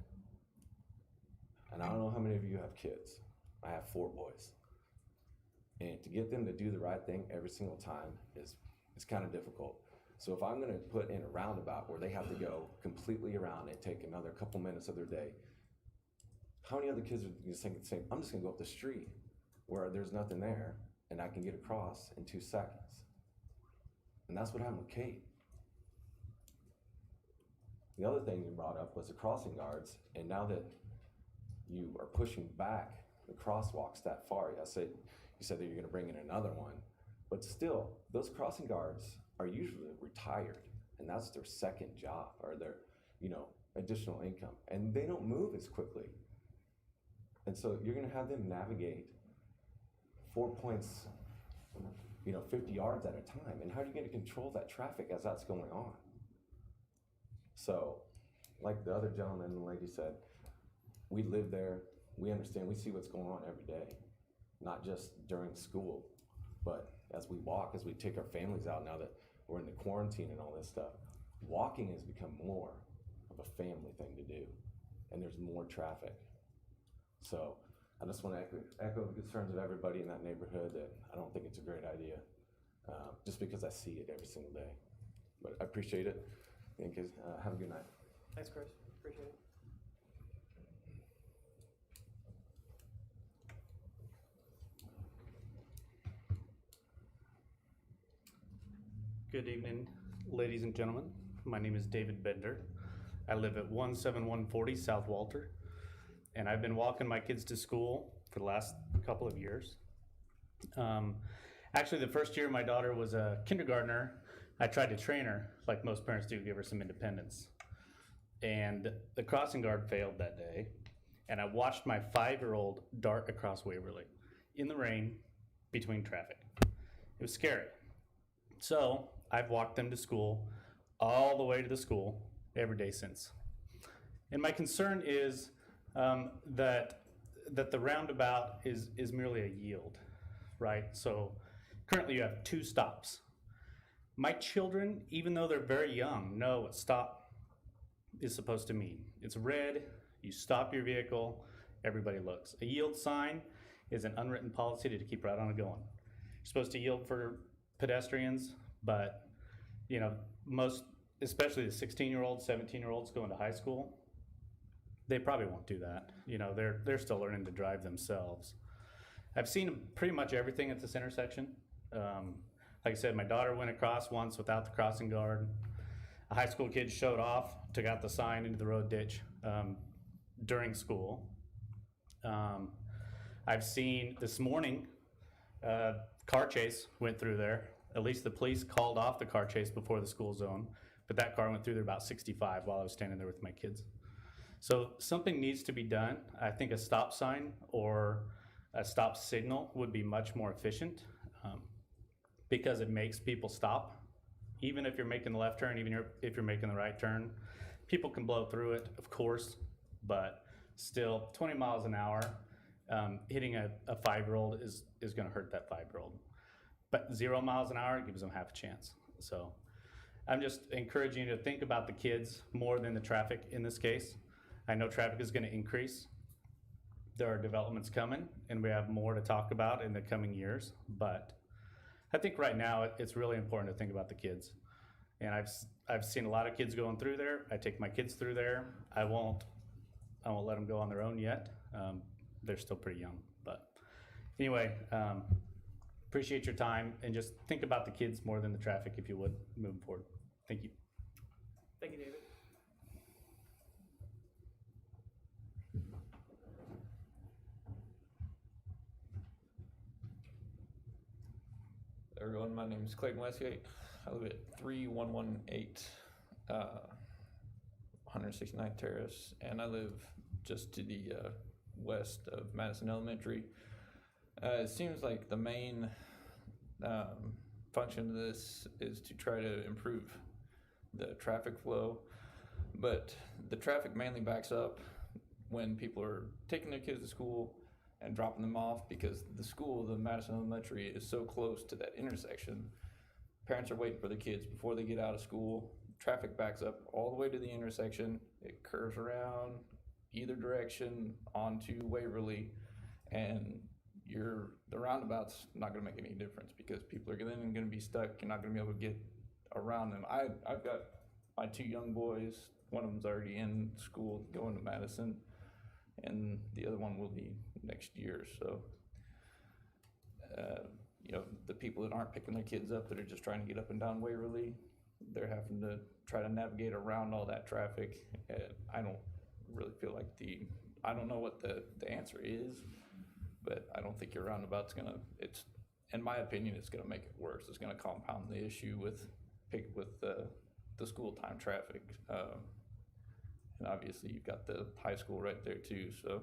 And I don't know how many of you have kids. I have 4 boys. And to get them to do the right thing every single time is kind of difficult. So if I'm gonna put in a roundabout where they have to go completely around and take another couple minutes of their day, how many other kids are gonna think the same? I'm just gonna go up the street where there's nothing there and I can get across in 2 seconds. And that's what happened with Kate. The other thing you brought up was the crossing guards, and now that you are pushing back the crosswalks that far. You said that you're gonna bring in another one, but still, those crossing guards are usually retired, and that's their second job or their, additional income, and they don't move as quickly. And so you're gonna have them navigate 4 points, 50 yards at a time. And how are you gonna control that traffic as that's going on? So, like the other gentleman and lady said, we live there, we understand, we see what's going on every day, not just during school, but as we walk, as we take our families out now that we're in the quarantine and all this stuff, walking has become more of a family thing to do, and there's more traffic. So I just want to echo the concerns of everybody in that neighborhood that I don't think it's a great idea, just because I see it every single day. But I appreciate it. Thank you. Have a good night. Thanks, Chris. Appreciate it. Good evening, ladies and gentlemen. My name is David Bender. I live at 17140 South Walter, and I've been walking my kids to school for the last couple of years. Actually, the first year my daughter was a kindergartner, I tried to train her, like most parents do, give her some independence. And the crossing guard failed that day, and I watched my 5-year-old dart across Waverly in the rain between traffic. It was scary. So I've walked them to school all the way to the school every day since. And my concern is that the roundabout is merely a yield, right? So currently you have 2 stops. My children, even though they're very young, know what stop is supposed to mean. It's red, you stop your vehicle, everybody looks. A yield sign is an unwritten policy to keep right on going. You're supposed to yield for pedestrians, but most, especially the 16-year-olds, 17-year-olds going to high school, they probably won't do that. They're still learning to drive themselves. I've seen pretty much everything at this intersection. Like I said, my daughter went across once without the crossing guard. A high school kid showed off, took out the sign into the road ditch during school. I've seen this morning, car chase went through there. At least the police called off the car chase before the school zone, but that car went through there about 65 while I was standing there with my kids. So something needs to be done. I think a stop sign or a stop signal would be much more efficient because it makes people stop. Even if you're making the left turn, even if you're making the right turn, people can blow through it, of course, but still 20 miles an hour, hitting a 5-year-old is gonna hurt that 5-year-old. But 0 miles an hour gives them half a chance. So I'm just encouraging you to think about the kids more than the traffic in this case. I know traffic is gonna increase. There are developments coming and we have more to talk about in the coming years, but I think right now it's really important to think about the kids. And I've seen a lot of kids going through there. I take my kids through there. I won't let them go on their own yet. They're still pretty young, but anyway, appreciate your time and just think about the kids more than the traffic if you would, moving forward. Thank you. Thank you, David. Everyone, my name is Clayton Westgate. I live at 3118 169th Terrace, and I live just to the west of Madison Elementary. It seems like the main function of this is to try to improve the traffic flow, but the traffic mainly backs up when people are taking their kids to school and dropping them off because the school, the Madison Elementary, is so close to that intersection. Parents are waiting for the kids before they get out of school. Traffic backs up all the way to the intersection. It curves around either direction onto Waverly, and the roundabout's not gonna make any difference because people are then gonna be stuck. You're not gonna be able to get around them. I've got my 2 young boys. One of them's already in school going to Madison, and the other one will be next year. So, the people that aren't picking their kids up that are just trying to get up and down Waverly, they're having to try to navigate around all that traffic. And I don't really feel like I don't know what the answer is, but I don't think your roundabout's in my opinion, it's gonna make it worse. It's gonna compound the issue with the school time traffic. And obviously you've got the high school right there too, so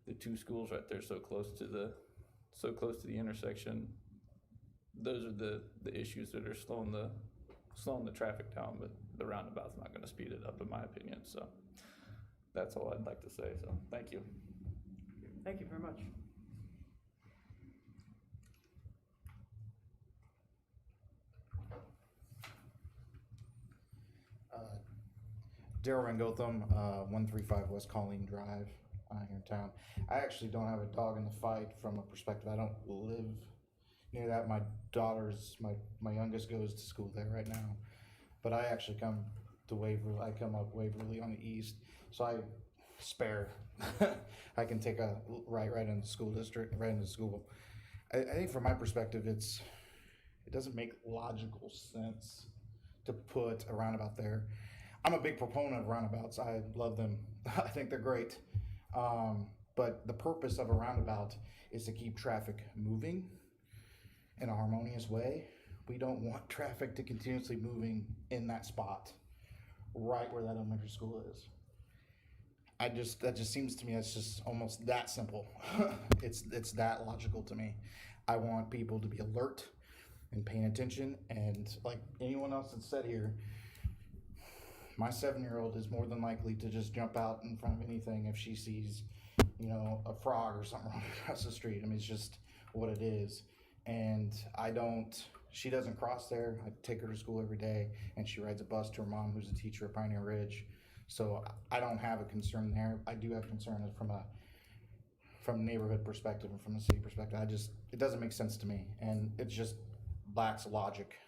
the two schools right there so close to the intersection. Those are the issues that are slowing the traffic down, but the roundabout's not gonna speed it up in my opinion, so that's all I'd like to say, so thank you. Thank you very much. Daryl Rangotham, 135 West Colleen Drive, here in town. I actually don't have a dog in the fight from a perspective. I don't live near that. My daughter's, my youngest goes to school there right now. But I actually come to Waverly. I come up Waverly on the east. So I spare. I can take a right in the school district, right into school. I think from my perspective, it doesn't make logical sense to put a roundabout there. I'm a big proponent of roundabouts. I love them. I think they're great. But the purpose of a roundabout is to keep traffic moving in a harmonious way. We don't want traffic to continuously moving in that spot, right where that elementary school is. That just seems to me, it's just almost that simple. It's that logical to me. I want people to be alert and paying attention, and like anyone else that said here, my 7-year-old is more than likely to just jump out in front of anything if she sees, a frog or something running across the street. I mean, it's just what it is. And she doesn't cross there. I take her to school every day, and she rides a bus to her mom, who's a teacher at Pioneer Ridge. So I don't have a concern there. I do have concern from a neighborhood perspective and from a city perspective. It doesn't make sense to me, and it just lacks logic.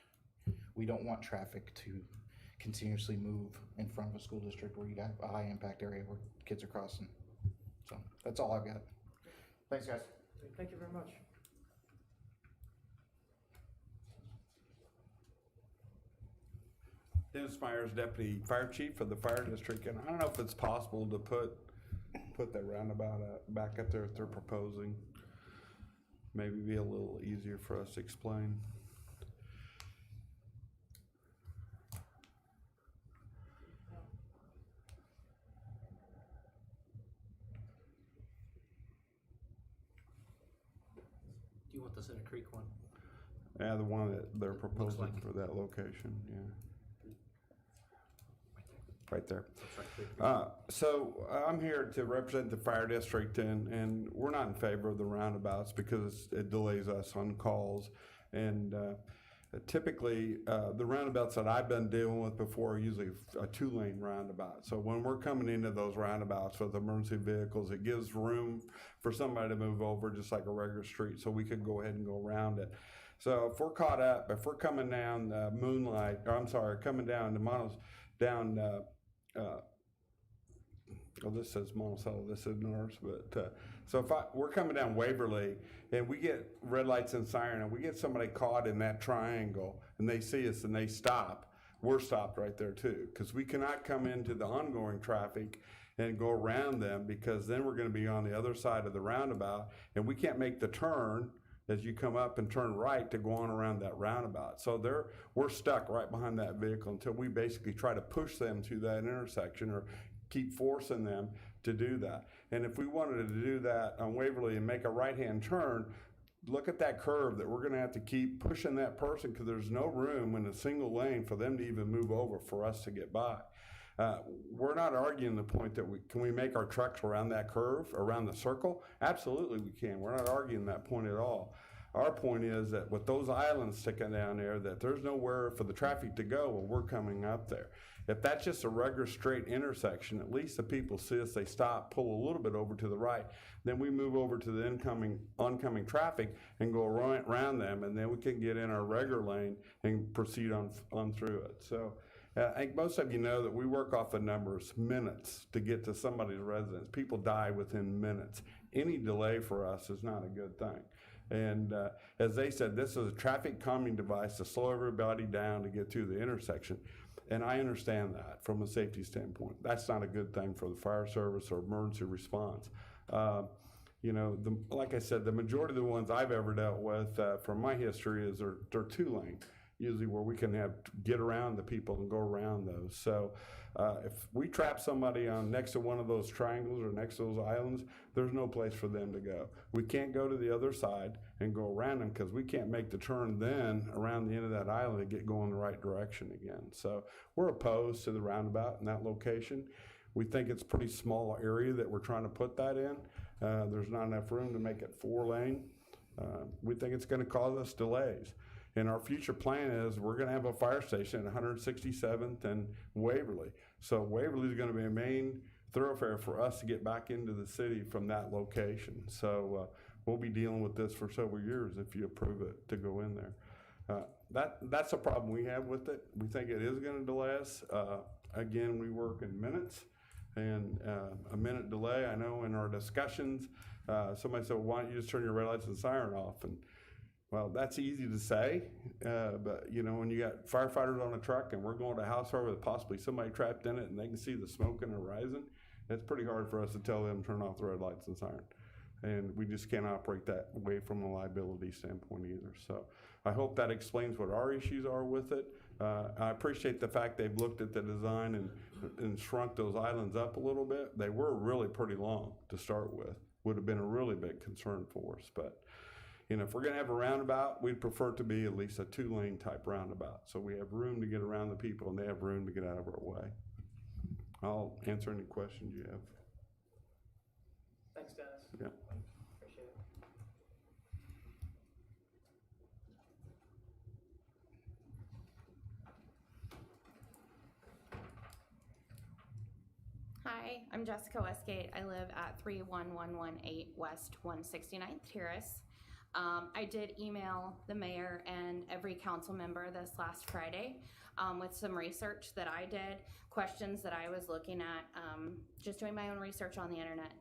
We don't want traffic to continuously move in front of a school district where you have a high impact area where kids are crossing. So that's all I've got. Thanks, guys. Thank you very much. Dennis Myers, Deputy Fire Chief for the Fire District, and I don't know if it's possible to put that roundabout back up there that they're proposing. Maybe be a little easier for us to explain. Do you want the Center Creek one? Yeah, the one that they're proposing like for that location, yeah. Right there. So I'm here to represent the fire district, and we're not in favor of the roundabouts because it delays us on calls. And typically, the roundabouts that I've been dealing with before are usually a 2-lane roundabout. So when we're coming into those roundabouts with emergency vehicles, it gives room for somebody to move over just like a regular street, so we could go ahead and go around it. So if we're caught up, if we're coming down coming down to this says Monticello, this is Norris, but so if we're coming down Waverly and we get red lights and siren and we get somebody caught in that triangle and they see us and they stop, we're stopped right there too, because we cannot come into the ongoing traffic and go around them, because then we're going to be on the other side of the roundabout and we can't make the turn as you come up and turn right to go on around that roundabout. So we're stuck right behind that vehicle until we basically try to push them to that intersection or keep forcing them to do that. And if we wanted to do that on Waverly and make a right-hand turn, look at that curve that we're gonna have to keep pushing that person, because there's no room in a single lane for them to even move over for us to get by. We're not arguing the point that can we make our trucks around that curve, around the circle? Absolutely we can. We're not arguing that point at all. Our point is that with those islands sticking down there, that there's nowhere for the traffic to go when we're coming up there. If that's just a regular straight intersection, at least the people see us, they stop, pull a little bit over to the right, then we move over to the oncoming traffic and go around them, and then we can get in our regular lane and proceed on through it. So I think most of you know that we work off the numbers, minutes to get to somebody's residence. People die within minutes. Any delay for us is not a good thing. And as they said, this is a traffic calming device to slow everybody down to get through the intersection. And I understand that from a safety standpoint. That's not a good thing for the fire service or emergency response. You know, like I said, the majority of the ones I've ever dealt with, from my history, is they're 2-lane, usually, where we can get around the people and go around those. So if we trap somebody on next to one of those triangles or next to those islands, there's no place for them to go. We can't go to the other side and go around them because we can't make the turn then around the end of that island and get going the right direction again. So we're opposed to the roundabout in that location. We think it's a pretty small area that we're trying to put that in. There's not enough room to make it 4-lane. We think it's going to cause us delays. And our future plan is we're going to have a fire station at 167th and Waverly. So Waverly is going to be a main thoroughfare for us to get back into the city from that location. So we'll be dealing with this for several years if you approve it to go in there. That's a problem we have with it. We think it is going to delay us. Again, we work in minutes. And a minute delay, I know in our discussions, somebody said, well, why don't you just turn your red lights and siren off? And well, that's easy to say, but you know, when you got firefighters on a truck and we're going to a house fire with possibly somebody trapped in it and they can see the smoke in the horizon, it's pretty hard for us to tell them to turn off the red lights and siren. And we just can't operate that way from a liability standpoint either. So I hope that explains what our issues are with it. I appreciate the fact they've looked at the design and shrunk those islands up a little bit. They were really pretty long to start with. Would have been a really big concern for us. But you know, if we're going to have a roundabout, we'd prefer it to be at least a 2-lane type roundabout. So we have room to get around the people and they have room to get out of our way. I'll answer any questions you have. Thanks, Dennis. Yeah. Appreciate it. Hi, I'm Jessica Westgate. I live at 31118 West 169th Terrace. I did email the mayor and every council member this last Friday with some research that I did, questions that I was looking at, just doing my own research on the internet.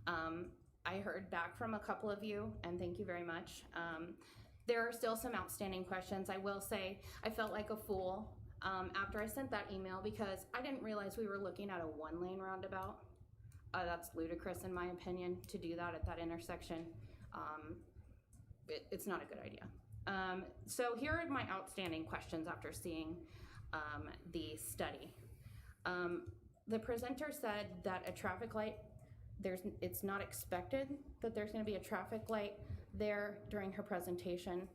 I heard back from a couple of you, and thank you very much. There are still some outstanding questions. I will say I felt like a fool after I sent that email because I didn't realize we were looking at a 1-lane roundabout. That's ludicrous in my opinion to do that at that intersection. It's not a good idea. So here are my outstanding questions after seeing the study. The presenter said that a traffic light, it's not expected that there's going to be a traffic light there during her presentation.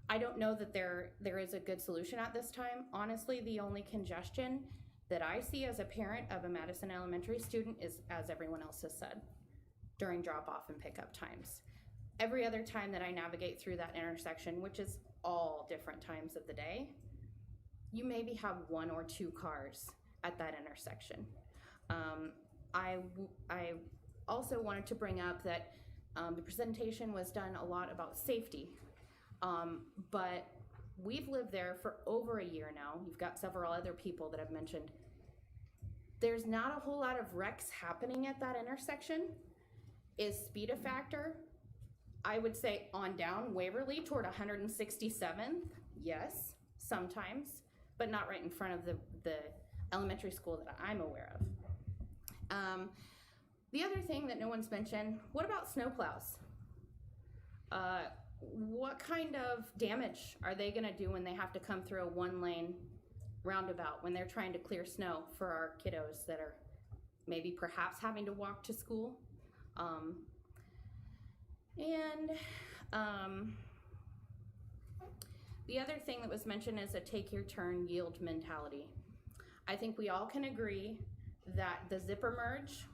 I don't know that there is a good solution at this time. Honestly, the only congestion that I see as a parent of a Madison Elementary student is, as everyone else has said, during drop-off and pickup times. Every other time that I navigate through that intersection, which is all different times of the day, you maybe have 1 or 2 cars at that intersection. I also wanted to bring up that the presentation was done a lot about safety, but we've lived there for over a year now. You've got several other people that have mentioned there's not a whole lot of wrecks happening at that intersection. Is speed a factor? I would say on down Waverly toward 167th, yes, sometimes, but not right in front of the elementary school that I'm aware of. The other thing that no one's mentioned, what about snowplows? What kind of damage are they gonna do when they have to come through a 1-lane roundabout when they're trying to clear snow for our kiddos that are maybe perhaps having to walk to school? The other thing that was mentioned is a take your turn yield mentality. I think we all can agree that the zipper merge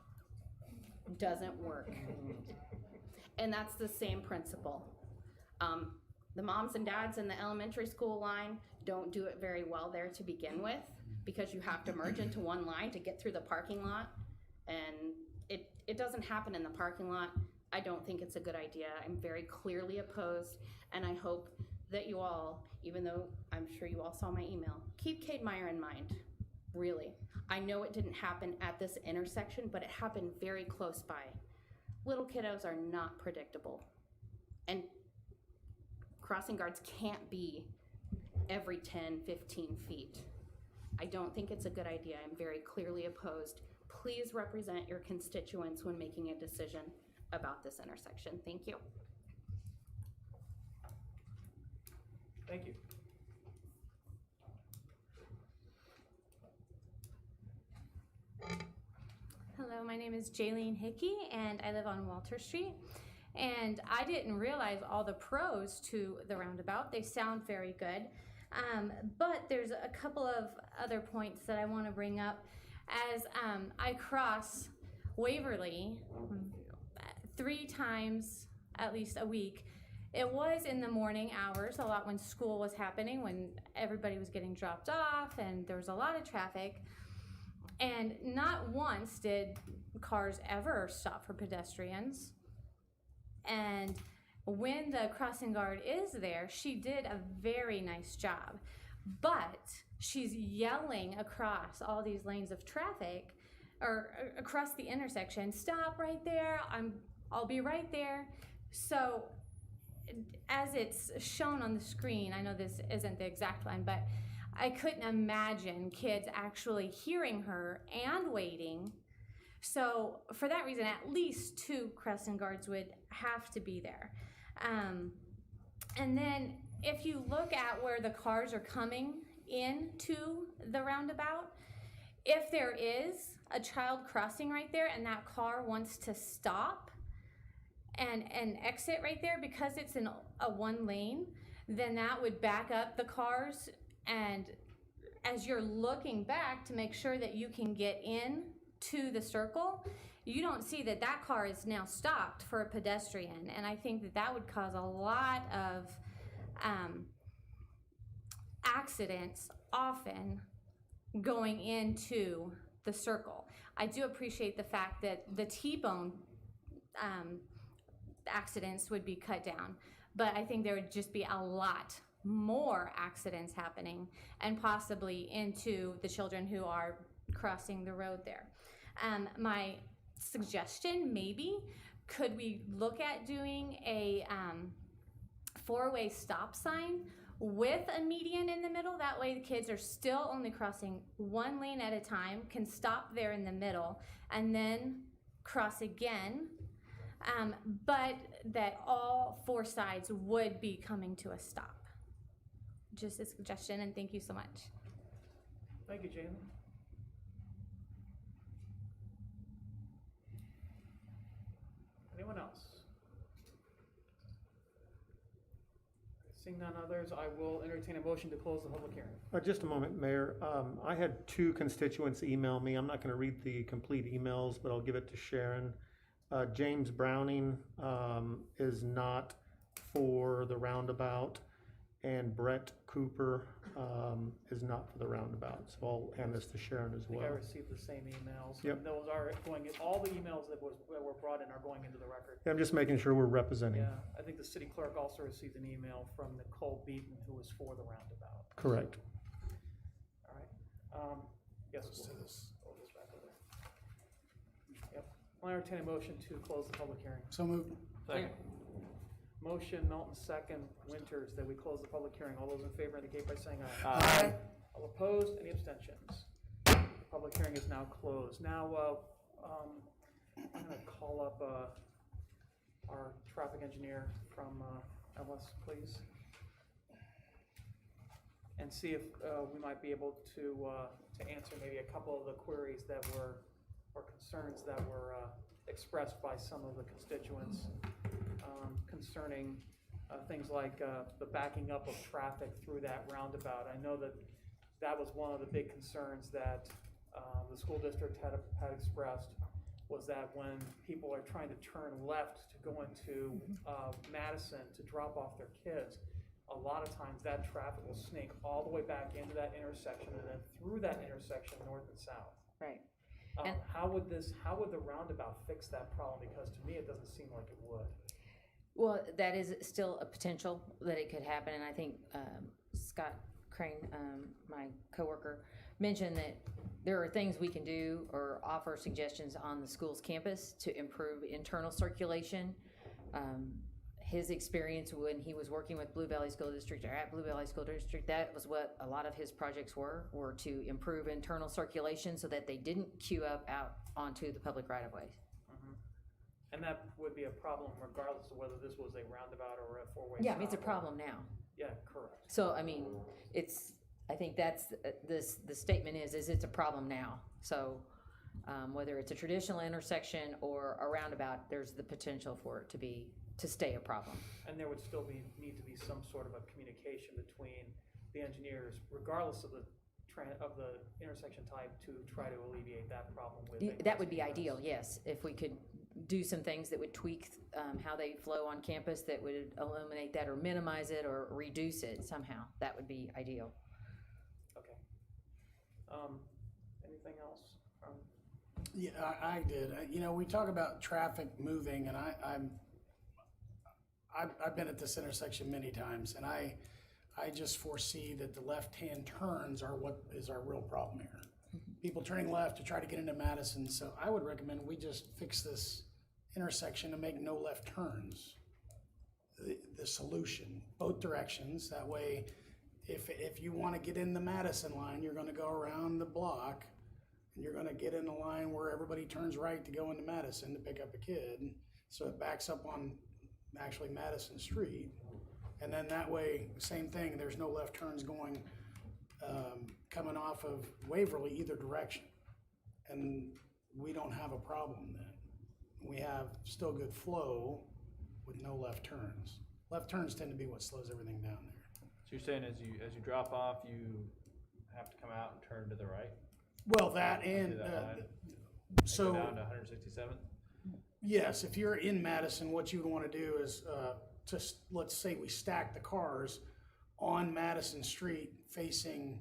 doesn't work. And that's the same principle. The moms and dads in the elementary school line don't do it very well there to begin with because you have to merge into one line to get through the parking lot. And it doesn't happen in the parking lot. I don't think it's a good idea. I'm very clearly opposed, and I hope that you all, even though I'm sure you all saw my email, keep Cade Meyer in mind, really. I know it didn't happen at this intersection, but it happened very close by. Little kiddos are not predictable, and crossing guards can't be every 10, 15 feet. I don't think it's a good idea. I'm very clearly opposed. please represent your constituents when making a decision about this intersection. Thank you. Thank you. Hello, my name is Jaylene Hickey and I live on Walter Street. And I didn't realize all the pros to the roundabout. They sound very good. But there's a couple of other points that I want to bring up as I cross Waverly 3 times at least a week. It was in the morning hours, a lot when school was happening, when everybody was getting dropped off and there was a lot of traffic. And not once did cars ever stop for pedestrians. And when the crossing guard is there, she did a very nice job. But she's yelling across all these lanes of traffic or across the intersection, stop right there, I'll be right there. So as it's shown on the screen, I know this isn't the exact line, but I couldn't imagine kids actually hearing her and waiting. So for that reason, at least 2 crossing guards would have to be there. And then if you look at where the cars are coming into the roundabout, if there is a child crossing right there and that car wants to stop and exit right there because it's in a 1 lane, then that would back up the cars. And as you're looking back to make sure that you can get in to the circle, you don't see that that car is now stopped for a pedestrian. And I think that that would cause a lot of accidents often going into the circle. I do appreciate the fact that the T-bone accidents would be cut down, but I think there would just be a lot more accidents happening and possibly into the children who are crossing the road there. My suggestion, maybe, could we look at doing a 4-way stop sign with a median in the middle? That way the kids are still only crossing 1 lane at a time, can stop there in the middle, and then cross again. But that all 4 sides would be coming to a stop. Just a suggestion, and thank you so much. Thank you, Jalen. Anyone else? Seeing none others, I will entertain a motion to close the public hearing. Just a moment, Mayor. I had 2 constituents email me. I'm not going to read the complete emails, but I'll give it to Sharon. James Browning is not for the roundabout, and Brett Cooper is not for the roundabout. So I'll hand this to Sharon as I think well. I received the same emails. Yep. And those are going, all the emails that were brought in are going into the record. Yeah, I'm just making sure we're representing. Yeah, I think the city clerk also received an email from Nicole Beaton, who was for the roundabout. Correct. All right. Yes. We'll hold this back over. Yep. I'll entertain a motion to close the public hearing. So moved. Second. Motion, Melton, second, Winters, that we close the public hearing. All those in favor indicate by saying aye. Aye. All opposed, any abstentions? The public hearing is now closed. Now, I'm gonna call up, our traffic engineer from, LS, please. And see if, we might be able to answer maybe a couple of the queries that were, or concerns that were, expressed by some of the constituents, concerning things like the backing up of traffic through that roundabout. I know that that was one of the big concerns that the school district had expressed, was that when people are trying to turn left to go into Madison to drop off their kids, a lot of times that traffic will snake all the way back into that intersection and then through that intersection north and south. Right. How would the roundabout fix that problem? Because to me, it doesn't seem like it would. Well, that is still a potential that it could happen, and I think Scott Crane, my coworker, mentioned that there are things we can do or offer suggestions on the school's campus to improve internal circulation. His experience when he was working with Blue Valley School District or at Blue Valley School District, that was what a lot of his projects were to improve internal circulation so that they didn't queue up out onto the public right-of-way. And that would be a problem regardless of whether this was a roundabout or a four-way Yeah, I mean, it's a stop. problem now. Yeah, correct. So, I mean, I think that's, the statement is it's a problem now. So, whether it's a traditional intersection or a roundabout, there's the potential for it to stay a problem. And there would still need to be some sort of a communication between the engineers, regardless of the intersection type, to try to alleviate that problem with. That would be ideal, yes, if we could do some things that would tweak how they flow on campus, that would eliminate that or minimize it or reduce it somehow. That would be ideal. Okay. Anything else? Yeah, I did. You know, we talk about traffic moving, and I've been at this intersection many times, and I just foresee that the left-hand turns are what is our real problem here. People turning left to try to get into Madison, so I would recommend we just fix this intersection and make no left turns. The solution, both directions. That way, if you want to get in the Madison line, you're going to go around the block, and you're going to get in the line where everybody turns right to go into Madison to pick up a kid. So it backs up on actually Madison Street. And then that way, same thing, there's no left turns going, coming off of Waverly either direction. And we don't have a problem then. We have still good flow with no left turns. Left turns tend to be what slows everything down there. So you're saying as you drop off, you have to come out and turn to the right? Well, that and, so. Go down to 167th? Yes, if you're in Madison, what you would want to do is, just, let's say we stack the cars on Madison Street facing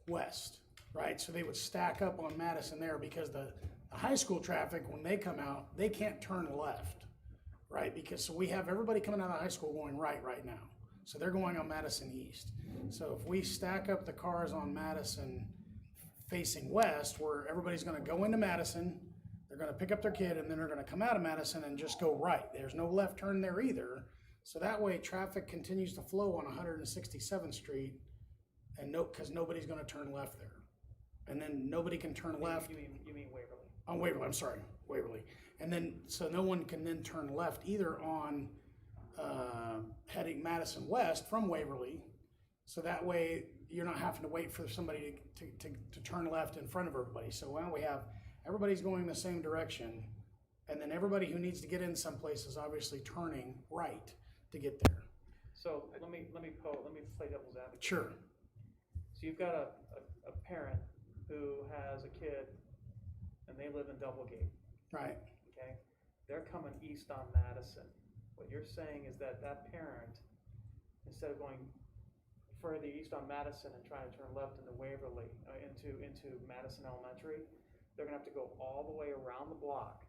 west, right? So they would stack up on Madison there, because the high school traffic, when they come out, they can't turn left, right? Because so we have everybody coming out of high school going right now. So they're going on Madison East. So if we stack up the cars on Madison facing west, where everybody's gonna go into Madison, they're gonna pick up their kid, and then they're gonna come out of Madison and just go right. There's no left turn there either. So that way traffic continues to flow on 167th Street, and because nobody's gonna turn left there. And then nobody can turn left. You mean Waverly? On Waverly, I'm sorry, Waverly. And then, so no one can then turn left either on heading Madison West from Waverly. So that way you're not having to wait for somebody to turn left in front of everybody. So now we have, everybody's going the same direction. And then everybody who needs to get in someplace is obviously turning right to get there. So let me play devil's advocate. Sure. So you've got a parent who has a kid and they live in Doublegate. Right. Okay? They're coming east on Madison. What you're saying is that parent, instead of going further east on Madison and trying to turn left into Waverly, into Madison Elementary, they're gonna have to go all the way around the block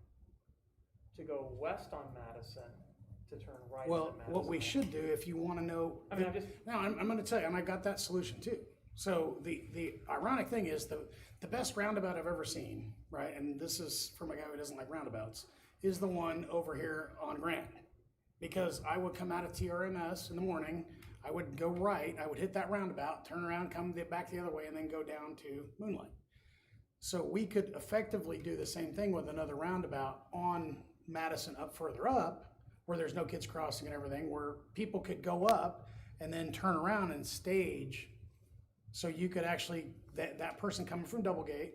to go west on Madison to turn right. Well, what we should do, if you want to know, I'm going to tell you, and I got that solution too. So the ironic thing is the best roundabout I've ever seen, right? And this is from a guy who doesn't like roundabouts, is the one over here on Grant, because I would come out of TRMS in the morning, I would go right, I would hit that roundabout, turn around, come back the other way, and then go down to Moonlight. So we could effectively do the same thing with another roundabout on Madison up further up, where there's no kids crossing and everything, where people could go up and then turn around and stage. So you could actually, that person coming from Doublegate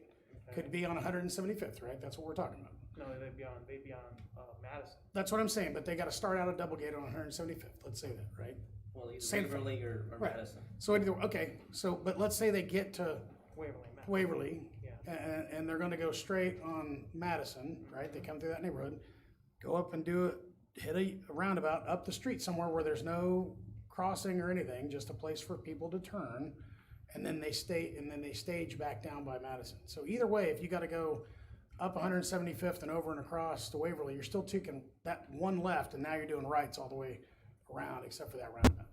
could be on 175th, right? That's what we're talking about. No, they'd be on Madison. That's what I'm saying, but they got to start out at Doublegate on 175th. Let's say that, right? Well, either Same thing. Waverly or Right. Madison. So either, okay, so, but let's say they get to Waverly, Yeah. and they're gonna go straight on Madison, right? They come through that neighborhood, go up and hit a roundabout up the street somewhere where there's no crossing or anything, just a place for people to turn, and then they stage back down by Madison. So either way, if you gotta go up 175th and over and across to Waverly, you're still taking that one left, and now you're doing rights all the way around, except for that roundabout.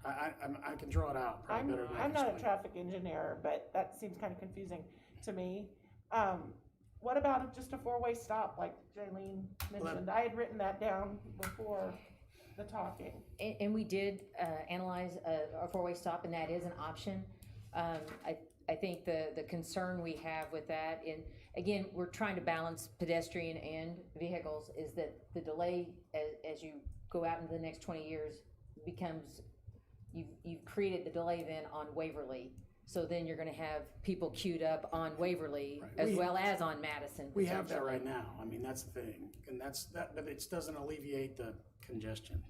I can draw it out probably better than I I'm can not a explain. traffic engineer, but that seems kind of confusing to me. What about just a four-way stop, like Jaylene mentioned? I had written that down before the talking. And we did analyze a four-way stop, and that is an option. I think the concern we have with that, and again, we're trying to balance pedestrian and vehicles, is that the delay as you go out into the next 20 years becomes, you've created the delay then on Waverly. So then you're gonna have people queued up on Waverly as well as on Madison. We have that right potentially. now. I mean, that's the thing. And but it doesn't alleviate the congestion.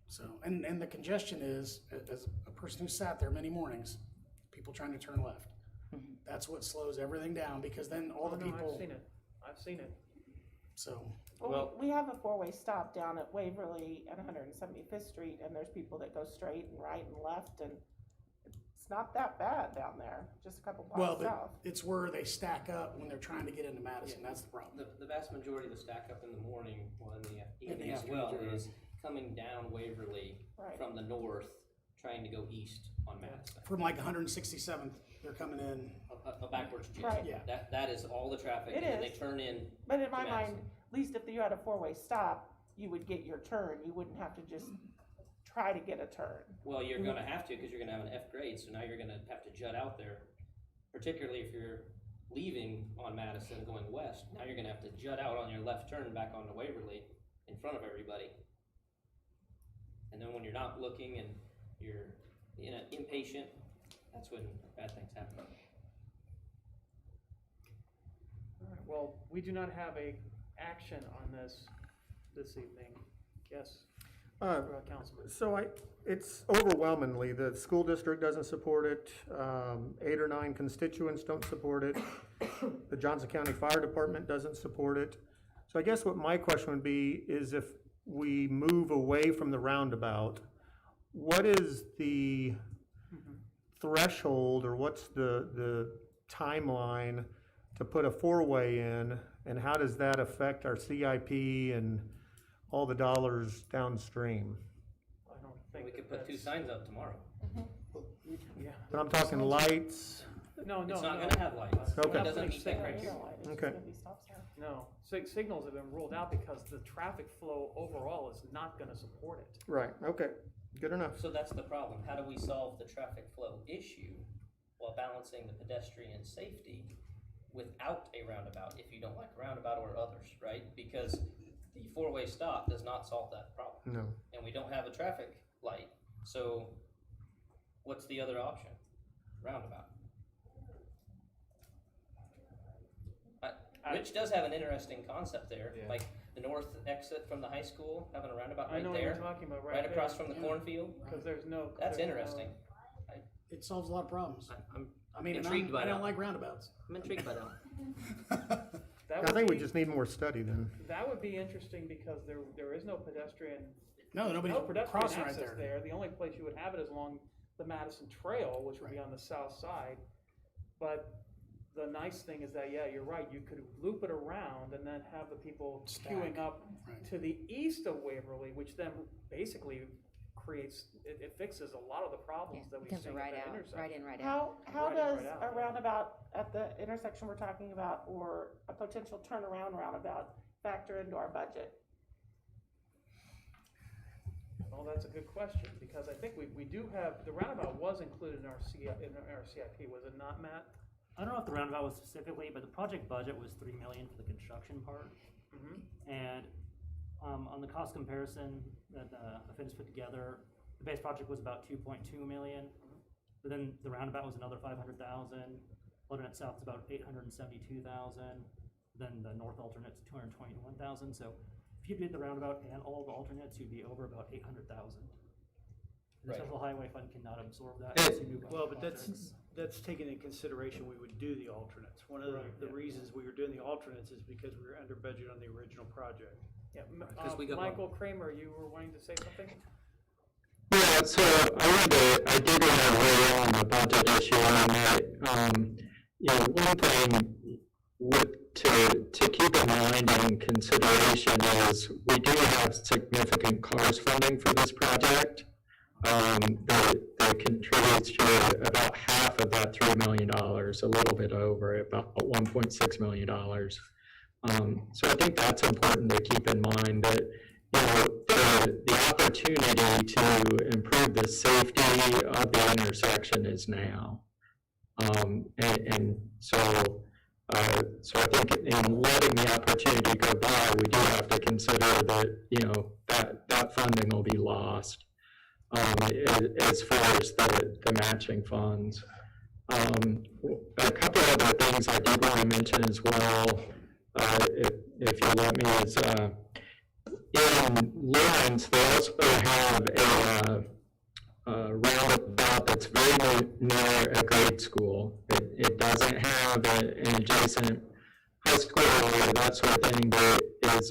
So, and the congestion is, as a person who sat there many mornings, people trying to turn left. That's what slows everything down, because then all the people. I've seen it. So. Well, we have a four-way stop down at Waverly at 175th Street, and there's people that go straight and right and left, and it's not that bad down there, just a couple Well, blocks south. but it's where they stack up when they're trying to get into Madison. That's the problem. The vast majority of the stack up in the morning, well, in the evening as afternoon, well, too. is coming down Waverly Right. from the north, trying to go east on Madison. From like 167th, they're coming in. A backwards jig. Right. Yeah. That is all the traffic, It and then they is. turn in. But in my to mind, Madison. at least if you had a four-way stop, you would get your turn. You wouldn't have to just try to get a turn. Well, you're gonna have to, because you're gonna have an F grade, so now you're gonna have to jut out there, particularly if you're leaving on Madison going west. Now you're gonna have to jut out on your left turn back onto Waverly in front of everybody. And then when you're not looking and you're impatient, that's when bad things happen. All right, well, we do not have a action on this evening. Yes, Councilman. So it's overwhelmingly, the school district doesn't support it, 8 or 9 constituents don't support it, the Johnson County Fire Department doesn't support it. So I guess what my question would be is, if we move away from the roundabout, what is the threshold, or what's the timeline to put a 4-way in, and how does that affect our CIP and all the dollars downstream? I don't think We could put 2 signs up tomorrow. Yeah. But I'm talking lights. No, It's not gonna have lights. Okay. It doesn't meet that criteria. Okay. No, signals have been ruled out because the traffic flow overall is not gonna support it. Right, okay, good enough. So that's the problem. How do we solve the traffic flow issue while balancing the pedestrian safety without a roundabout, if you don't like a roundabout or others, right? Because the 4-way stop does not solve that problem. No. And we don't have a traffic light, so what's the other option? Roundabout. Rich does have an interesting concept there, like the north exit from the high school, having a roundabout I right know what you're there, talking about, right there. across from the Yeah. cornfield. Because there's no. That's there's interesting. It solves a lot of problems. I'm I mean, and intrigued by I don't that. like roundabouts. I'm intrigued by that. That I would think we be- just need more study then. That would be interesting because there is no pedestrian. No, nobody's pedestrian crossing right access there. The only place you would have it is along the Madison Trail, which would be on the south side. But the nice thing is that, yeah, you're right, you could loop it around and then have the people queuing up to the east of Waverly, which then basically creates, it fixes a lot of the problems that we see becomes a at right that out, intersection. right in, right out. How Right in, does right out, a yeah. roundabout at the intersection we're talking about, or a potential turnaround roundabout, factor into our budget? Well, that's a good question, because I think we do have, the roundabout was included in our CIP, was it not, Matt? I don't know if the roundabout was specifically, but the project budget was $3 million for the construction part. And on the cost comparison that Affin's put together, the base project was about 2.2 million. But then the roundabout was another 500,000. Alternate south is about 872,000. Then the north alternate's 221,000. So if you did the roundabout and all the alternates, you'd be over about 800,000. The Right. Central Highway Fund cannot absorb that. It- unless you do Well, other but projects. that's taken into consideration, we would do the alternates. One of the reasons we were doing the alternates is because we were under budget on the original project. Yeah, Michael Michael Kramer, you were wanting to say something? Yeah, so I did want to weigh in on the budget issue on that. One thing to keep in mind and consideration is we do have significant CARS funding for this project. That contributes to about half of that $3 million, a little bit over, about $1.6 million. So I think that's important to keep in mind, that the opportunity to improve the safety of the intersection is now. And so I think in letting the opportunity go by, we do have to consider that, that funding will be lost as far as the matching funds. A couple other things I did want to mention as well, if you let me, is in Lawrence, they also have a roundabout that's very near a grade school. It doesn't have an adjacent high school or that sort of thing, but is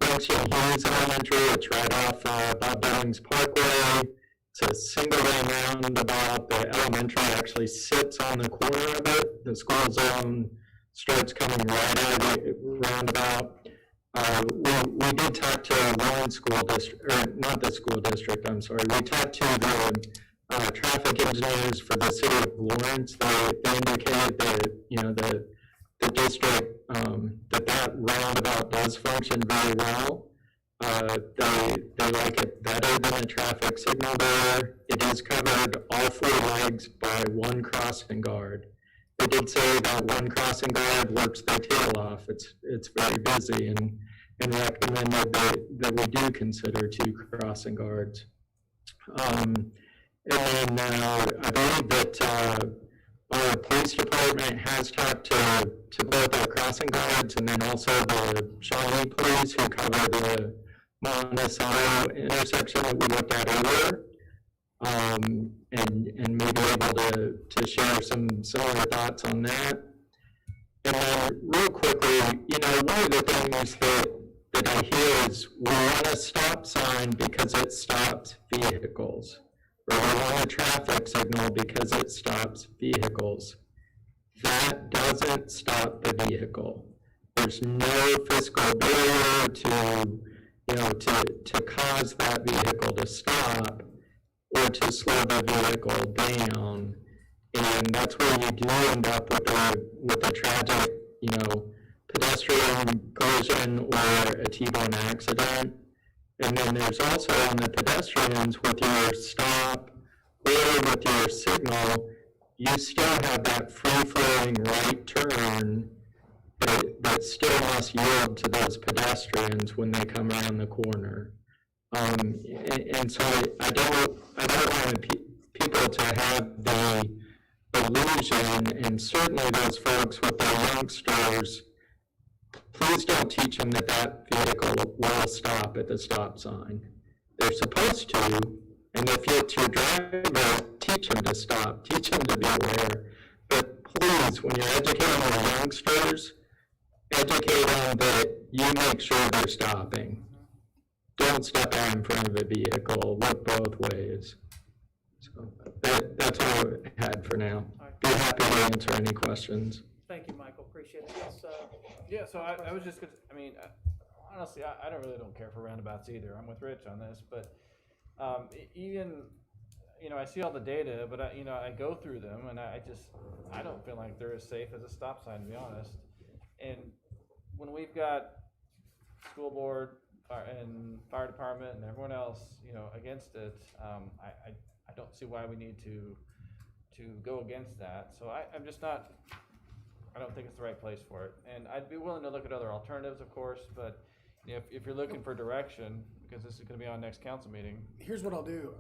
Franklin Hughes Elementary. It's right off Bob Billings Parkway. It's a single lane roundabout. The elementary actually sits on the corner of it. The school zone starts coming right out of the roundabout. We did talk to Lawrence School District, or not the school district, I'm sorry. We talked to the traffic engineers for the city of Lawrence. They indicated that, the district, that roundabout does function very well. They like it better than a traffic signal there. It is covered all 4 legs by 1 crossing guard. They did say that 1 crossing guard works their tail off. It's very busy, and recommended that we do consider 2 crossing guards. And then I believe that our police department has talked to both our crossing guards and then also the Shawnee police who cover the Monticello intersection that we looked at earlier, and maybe able to share some similar thoughts on that. And then real quickly, one of the things that I hear is we want a stop sign because it stops vehicles, or we want a traffic signal because it stops vehicles. That doesn't stop the vehicle. There's no physical barrier to cause that vehicle to stop or to slow the vehicle down. And that's where you do end up with a tragic, pedestrian collision or a T-bone accident. And then there's also on the pedestrians with your stop or with your signal, you still have that free-flowing right turn that still must yield to those pedestrians when they come around the corner. And so I don't want people to have the illusion, and certainly those folks with their youngsters, please don't teach them that vehicle will stop at the stop sign. They're supposed to, and if it's your driver, teach them to stop, teach them to be aware. But please, when you're educating your youngsters, educate them that you make sure they're stopping. Don't step out in front of a vehicle, look both ways. So that's all I had for now. Be happy to answer any questions. Thank you, Michael, appreciate it. Yes, Yeah, so I was just gonna, honestly, I don't care for roundabouts either. I'm with Rich on this, but even, I see all the data, but I go through them and I don't feel like they're as safe as a stop sign, to be honest. And when we've got school board and fire department and everyone else, against it, I don't see why we need to go against that. So I'm just not, I don't think it's the right place for it. And I'd be willing to look at other alternatives, of course, but if you're looking for direction, because this is gonna be on next council meeting. Here's what I'll do.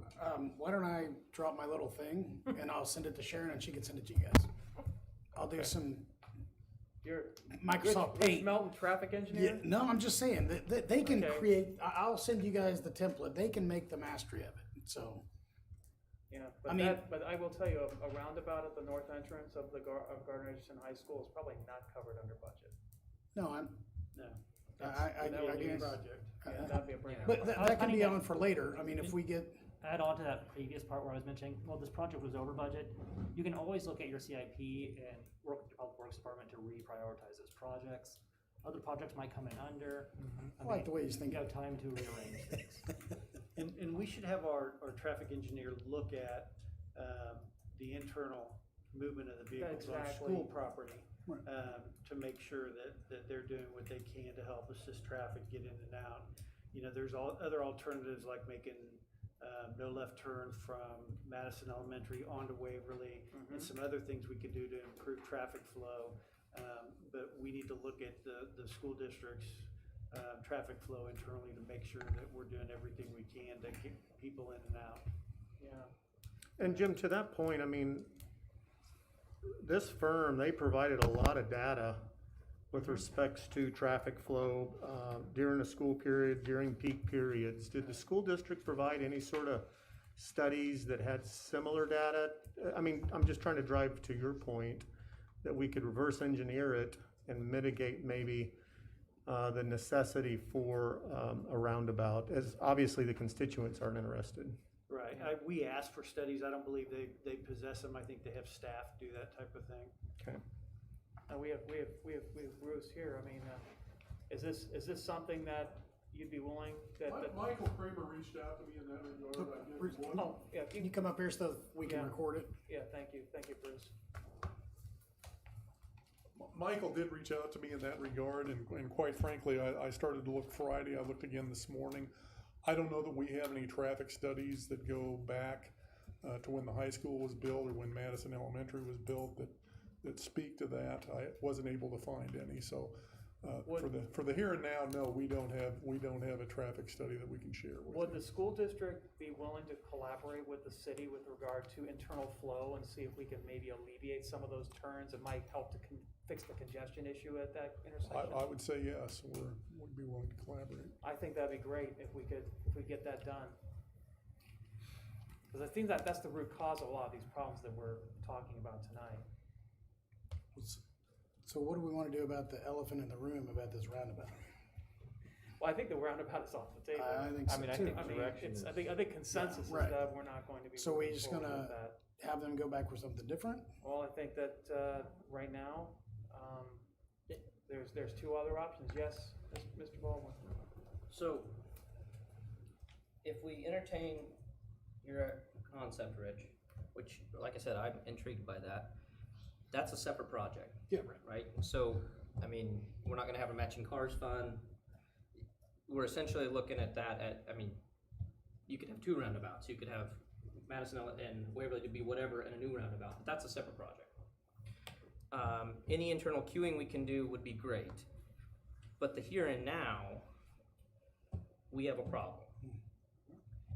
Why don't I drop my little thing and I'll send it to Sharon and she can send it to you guys. I'll do some Microsoft Paint. Melton traffic engineer? Yeah, no, I'm just saying that they can create, I'll send you guys the template. They can make the mastery of it, so. Yeah, but I will tell you, a roundabout at the north entrance of Gardner High School is probably not covered under budget. No, I guess. That'd be a brainer. But that can be on for later. I mean, if we get. Add on to that previous part where I was mentioning, well, this project was over budget. You can always look at your CIP and work with your public works department to reprioritize those projects. Other projects might come in under. I like the way you think. You have time to rearrange things. And we should have our traffic engineer look at the internal movement of the vehicles on school property to make sure that they're doing what they can to help assist traffic get in and out. There's other alternatives like making no left turn from Madison Elementary onto Waverly, and some other things we could do to improve traffic flow. But we need to look at the school district's traffic flow internally to make sure that we're doing everything we can to get people in and out. Yeah. And Jim, to that point, I mean, this firm, they provided a lot of data with respects to traffic flow during the school period, during peak periods. Did the school district provide any sort of studies that had similar data? I mean, I'm just trying to drive to your point that we could reverse engineer it and mitigate maybe the necessity for a roundabout, as obviously the constituents aren't interested. Right. We asked for studies. I don't believe they possess them. I think they have staff do that type of thing. Okay. We have Bruce here. I mean, is this something that you'd be willing? Michael Kramer reached out to me in that regard. I Bruce, did one. Yeah, Can you come up here so we can record it? Yeah, thank you, Bruce. Michael did reach out to me in that regard, and quite frankly, I started to look Friday. I looked again this morning. I don't know that we have any traffic studies that go back to when the high school was built or when Madison Elementary was built that speak to that. I wasn't able to find any. So for the here and now, no, we don't have a traffic study that we can share with. Would the school district be willing to collaborate with the city with regard to internal flow and see if we can maybe alleviate some of those turns? It might help to fix the congestion issue at that intersection. I would say yes. We'd be willing to collaborate. I think that'd be great if we get that done. Because I think that's the root cause of a lot of these problems that we're talking about tonight. So what do we want to do about the elephant in the room about this roundabout? Well, I think the roundabout is off the table. I think so too. I think consensus is right. that we're not going to be. So we're just moving gonna forward with that. have them go back for something different? Well, I think that right now, there's two other options. Yes, Mr. Baldwin. So, if we entertain your concept, Rich, which, like I said, I'm intrigued by that, that's a separate project. Yeah. Right? So, I mean, we're not gonna have a matching cars fund. We're essentially looking at that I mean, you could have two roundabouts. You could have Madison and Waverly to be whatever and a new roundabout, but that's a separate project. Any internal queuing we can do would be great, but the here and now, we have a problem.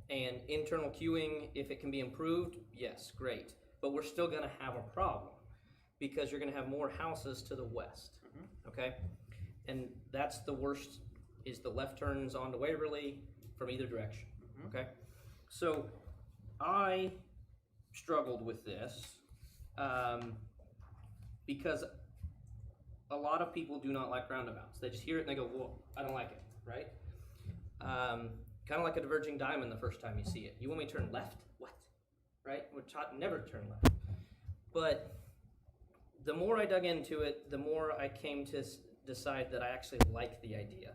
And internal queuing, if it can be improved, yes, great, but we're still gonna have a problem because you're gonna have more houses to the west, okay? And that's the worst, is the left turns onto Waverly from either direction, okay? So I struggled with this because a lot of people do not like roundabouts. They just hear it and they go, whoa, I don't like it, right? Kind of like a diverging diamond the first time you see it. You want me to turn left? What? Right? We're taught never to turn left. But the more I dug into it, the more I came to decide that I actually like the idea.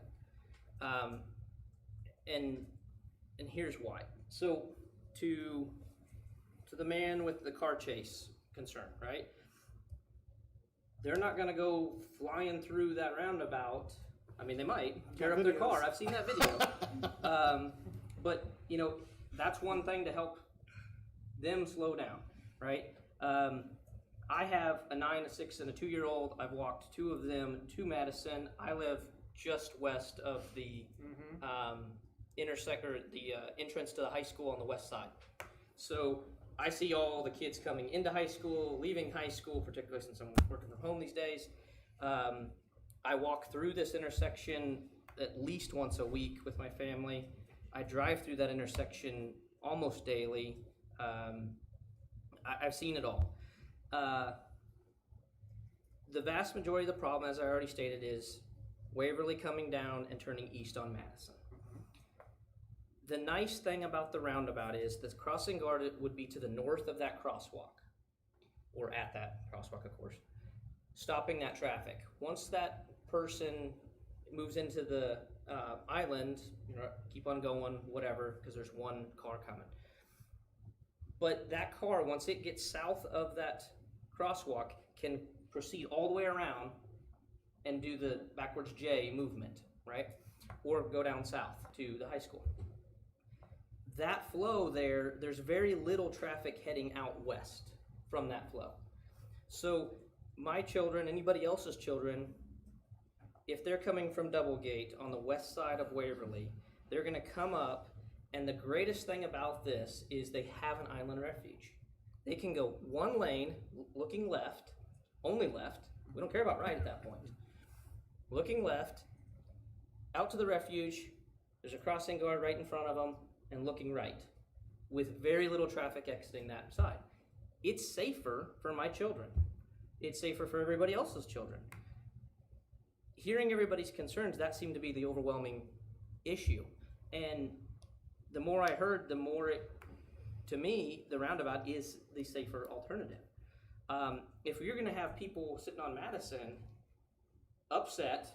And here's why. So to the man with the car chase concern, right? They're not gonna go flying through that roundabout. I mean, they might tear up their car. I've seen that video. But you know, that's one thing to help them slow down, right? I have a 9, a 6, and a 2-year-old. I've walked 2 of them to Madison. I live just west of the entrance to the high school on the west side. So I see all the kids coming into high school, leaving high school, particularly since I'm working from home these days. I walk through this intersection at least once a week with my family. I drive through that intersection almost daily. I've seen it all. The vast majority of the problem, as I already stated, is Waverly coming down and turning east on Madison. The nice thing about the roundabout is the crossing guard would be to the north of that crosswalk, or at that crosswalk, of course, stopping that traffic. Once that person moves into the island, you know, keep on going, whatever, because there's one car coming. But that car, once it gets south of that crosswalk, can proceed all the way around and do the backwards J movement, right? Or go down south to the high school. that flow there's very little traffic heading out west from that flow. So my children, anybody else's children, if they're coming from Doublegate on the west side of Waverly, they're gonna come up, and the greatest thing about this is they have an island refuge. They can go one lane, looking left, only left, we don't care about right at that point. Looking left, out to the refuge, there's a crossing guard right in front of them, and looking right, with very little traffic exiting that side. It's safer for my children. It's safer for everybody else's children. Hearing everybody's concerns, that seemed to be the overwhelming issue. And the more I heard, the more to me, the roundabout is the safer alternative. If you're gonna have people sitting on Madison upset,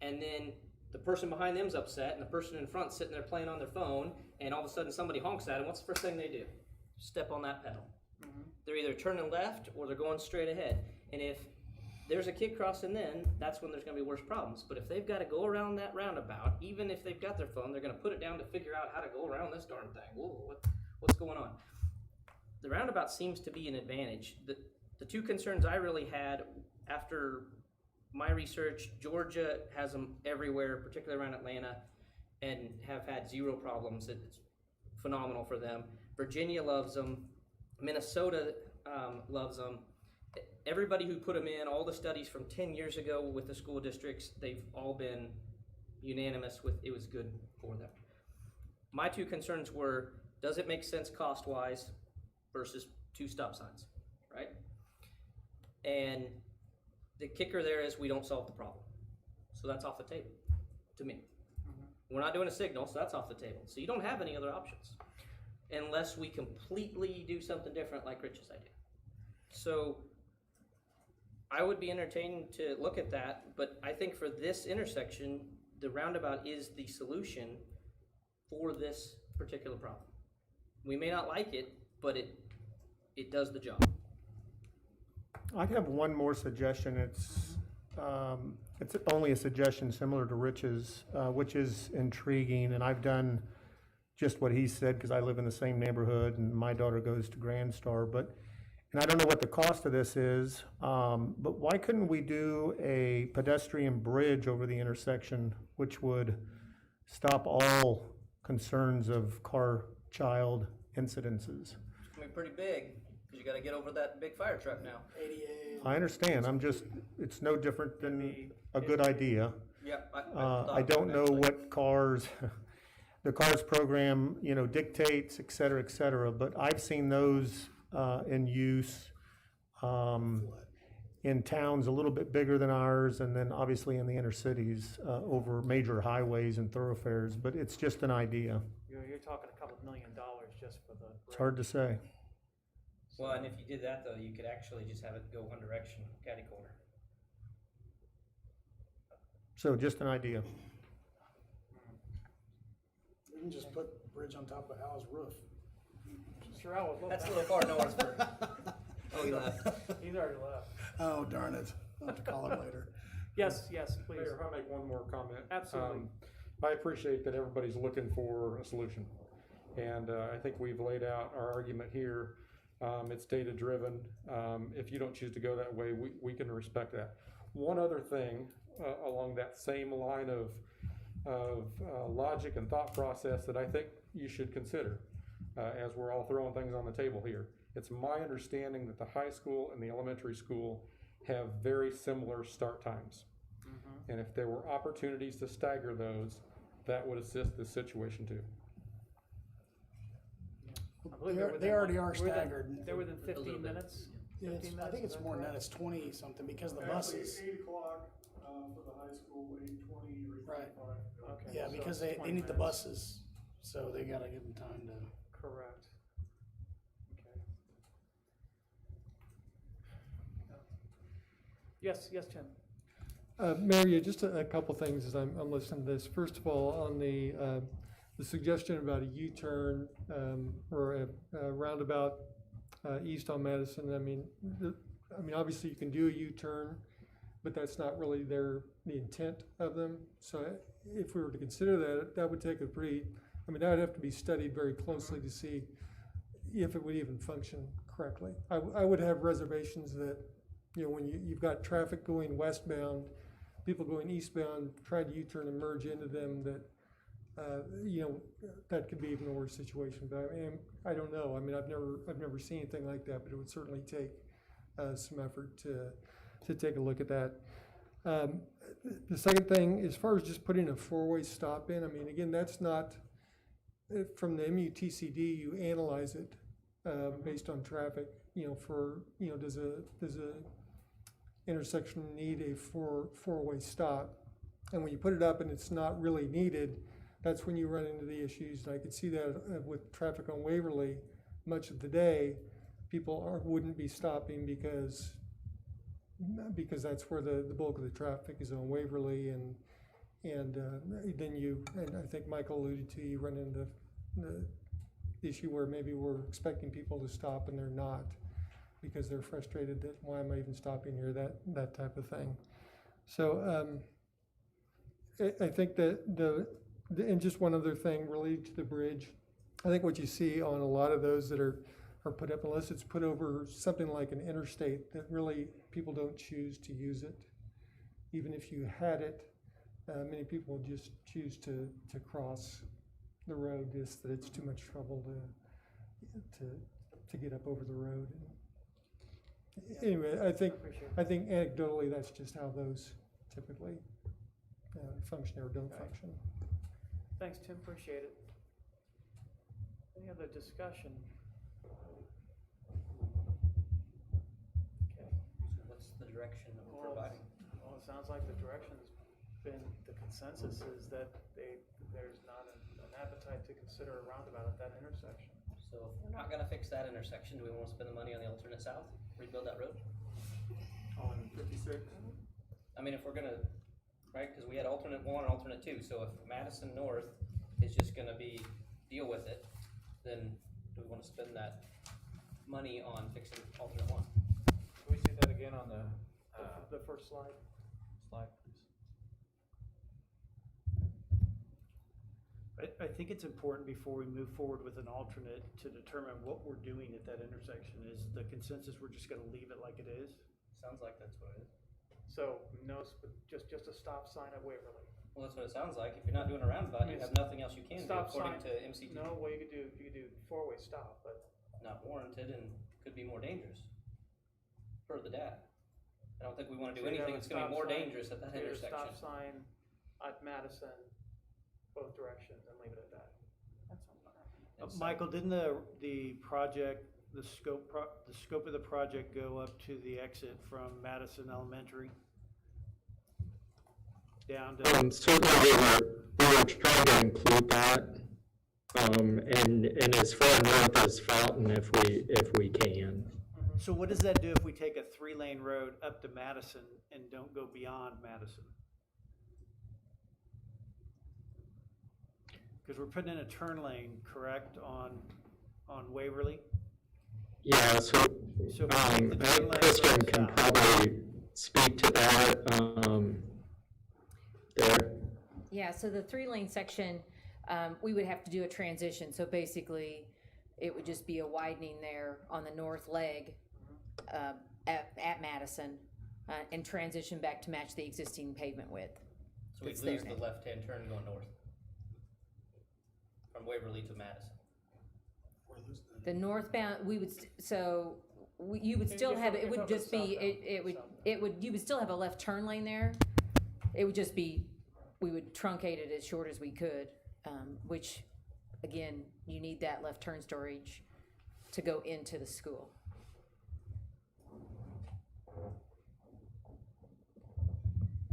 and then the person behind them's upset, and the person in front sitting there playing on their phone, and all of a sudden somebody honks at them, what's the first thing they do? Step on that pedal. Mm-hmm. They're either turning left or they're going straight ahead. And if there's a kid crossing then, that's when there's gonna be worse problems. But if they've gotta go around that roundabout, even if they've got their phone, they're gonna put it down to figure out how to go around this darn thing. Whoa, what's going on? The roundabout seems to be an advantage. The two concerns I really had after my research, Georgia has them everywhere, particularly around Atlanta, and have had zero problems. It's phenomenal for them. Virginia loves them. Minnesota loves them. Everybody who put them in, all the studies from 10 years ago with the school districts, they've all been unanimous with it was good for them. My two concerns were, does it make sense cost-wise versus 2 stop signs, right? And the kicker there is we don't solve the problem. So that's off the table, to me. We're not doing a signal, so that's off the table. So you don't have any other options unless we completely do something different like Rich's idea. So I would be entertained to look at that, but I think for this intersection, the roundabout is the solution for this particular problem. We may not like it, but it does the job. I'd have one more suggestion. It's only a suggestion similar to Rich's, which is intriguing, and I've done just what he said because I live in the same neighborhood and my daughter goes to Grand Star, and I don't know what the cost of this is, but why couldn't we do a pedestrian bridge over the intersection, which would stop all concerns of car-child incidences? It's gonna be pretty big, because you gotta get over that big fire truck now. I understand. It's no different than a good idea. Yeah, I don't know what the CARS program, dictates, et cetera, but I've seen those in use in towns a little bit bigger than ours, and then obviously in the inner cities over major highways and thoroughfares, but it's just an idea. You're talking a couple $1 million just for the. It's hard to say. Well, and if you did that though, you could actually just have it go one direction, catty corner. So just an idea. You can just put a bridge on top of Al's roof. Sure, I would love That's that. a little far north for. Oh, he left. He's already left. Oh, darn it. I'll have to call him later. Yes, please. Mayor, if I make one more comment. Absolutely. I appreciate that everybody's looking for a solution. And I think we've laid out our argument here. It's data driven. If you don't choose to go that way, we can respect that. One other thing along that same line of logic and thought process that I think you should consider as we're all throwing things on the table here. It's my understanding that the high school and the elementary school have very similar start times. Mm-hmm. And if there were opportunities to stagger those, that would assist this situation too. They already are staggered. They're within 15 minutes? Yeah, I think it's more than that, it's 20 something, because the buses. 8 o'clock for the high school, 8:20 or 8:45. Right. Okay. Yeah, so because it's they 20 need the minutes. buses, so they gotta give them time to. Correct. Okay. Yes, Tim. Mary, just a couple things as I'm listening to this. First of all, on the suggestion about a U-turn or a roundabout east on Madison, I mean, obviously you can do a U-turn, but that's not really the intent of them. So if we were to consider that, that would take a pretty I mean, that would have to be studied very closely to see if it would even function correctly. I would have reservations that, you know, when you've got traffic going westbound, people going eastbound, trying to U-turn and merge into them, that, you know, that could be even a worse situation. But I mean, I don't know. I mean, I've never seen anything like that, but it would certainly take some effort to take a look at that. The second thing, as far as just putting a four-way stop in, I mean, again, that's not, from the MUTCD, you analyze it based on traffic, you know, for, you know, does a intersection need a four-way stop? And when you put it up and it's not really needed, that's when you run into the issues. And I could see that with traffic on Waverly, much of the day, people wouldn't be stopping because that's where the bulk of the traffic is on Waverly, and then and I think Michael alluded to, you run into the issue where maybe we're expecting people to stop and they're not, because they're frustrated that, why am I even stopping here, that type of thing. So I think that and just one other thing related to the bridge, I think what you see on a lot of those that are put up, unless it's put over something like an interstate, that really people don't choose to use it. Even if you had it, many people just choose to cross the road, just that it's too much trouble to get up over the road. Anyway, I think anecdotally that's just how those typically function or don't function. Thanks, Tim, appreciate it. Any other discussion? Okay. So what's the direction that we're providing? Well, it sounds like the direction's been, the consensus is that there's not an appetite to consider a roundabout at that intersection. So if we're not gonna fix that intersection, do we wanna spend the money on the alternate south, rebuild that road? On 56? I mean, if we're gonna, right, cause we had alternate 1 and alternate 2, so if Madison North is just gonna deal with it, then do we wanna spend that money on fixing alternate 1? Can we see that again on The first slide. slide, please? I think it's important before we move forward with an alternate to determine what we're doing at that intersection. Is the consensus we're just gonna leave it like it is? Sounds like that's what it is. So just a stop sign at Waverly. Well, that's what it sounds like. If you're not doing a roundabout, you have nothing else you can do Stop according sign. to MCT. No, well, you could do four-way stop, but. Not warranted and could be more dangerous per the data. I don't think we wanna do So you'd have anything a that's gonna be stop more sign- dangerous at that you'd have a intersection. Stop sign at Madison, both directions, and leave it at that. Michael, didn't the project, the scope of the project go up to the exit from Madison Elementary? Down to. Certainly we were trying to include that, and as far north as Fountain if we can. So what does that do if we take a 3-lane road up to Madison and don't go beyond Madison? Because we're putting in a turn lane, correct, on Waverly? Yeah, so I think Kristen can probably speak to that there. Yeah, so the 3-lane section, we would have to do a transition. So basically, it would just be a widening there on the north leg at Madison and transition back to match the existing pavement width. So we lose the left-hand turn going north from Waverly to Madison. The northbound, we would, you would still have, it would just be, you would still have a left turn lane there. It would just be, we would truncate it as short as we could, which, again, you need that left turn storage to go into the school.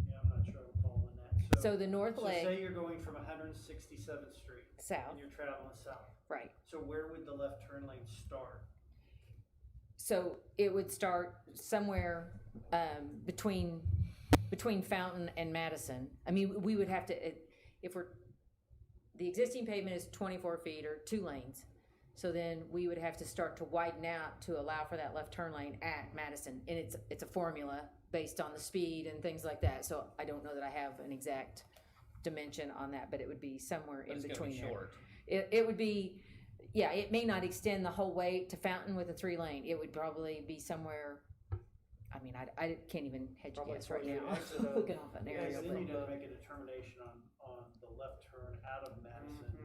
Yeah, I'm not sure I'm following that. So the north leg. So say you're going from 167th Street. South. And you're traveling south. Right. So where would the left turn lane start? So it would start somewhere between Fountain and Madison. I mean, we would have to, the existing pavement is 24 feet or 2 lanes. So then we would have to start to widen out to allow for that left turn lane at Madison. And it's a formula based on the speed and things like that. So I don't know that I have an exact dimension on that, but it would be somewhere But in it's gonna between be there. short. It would be, yeah, it may not extend the whole way to Fountain with a 3-lane. It would probably be somewhere, I mean, I can't even hedge a Probably guess right towards the now, exit of- looking off an area. Because then you but- gotta make a determination on the left turn out of Madison,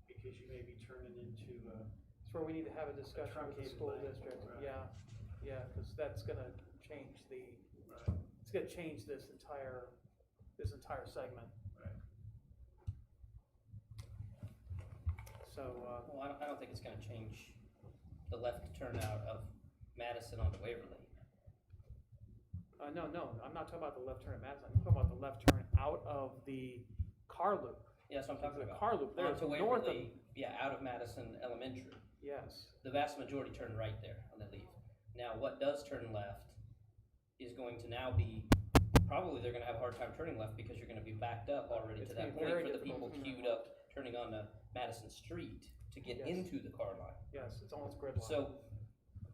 because you may be turning into That's where we need to have a discussion with the truncated school lane. district, Right. yeah, cause that's gonna change it's gonna change this entire segment. Right. So, Well, I don't think it's gonna change the left turnout of Madison onto Waverly. no, I'm not talking about the left turn at Madison, I'm talking about the left turn out of the car loop. Yeah, that's what I'm talking The about. car loop, there's Onto north of, Waverly, yeah, out of Madison Elementary. yes, The vast majority turn right there when they leave. Now, what does turn left is going to now be, probably they're gonna have a hard time turning left because you're gonna be backed up already It's to that gonna be point very for the difficult people to turn queued up turning onto Madison Street to get Yes. into the car line. yes, it's almost gridlock. So,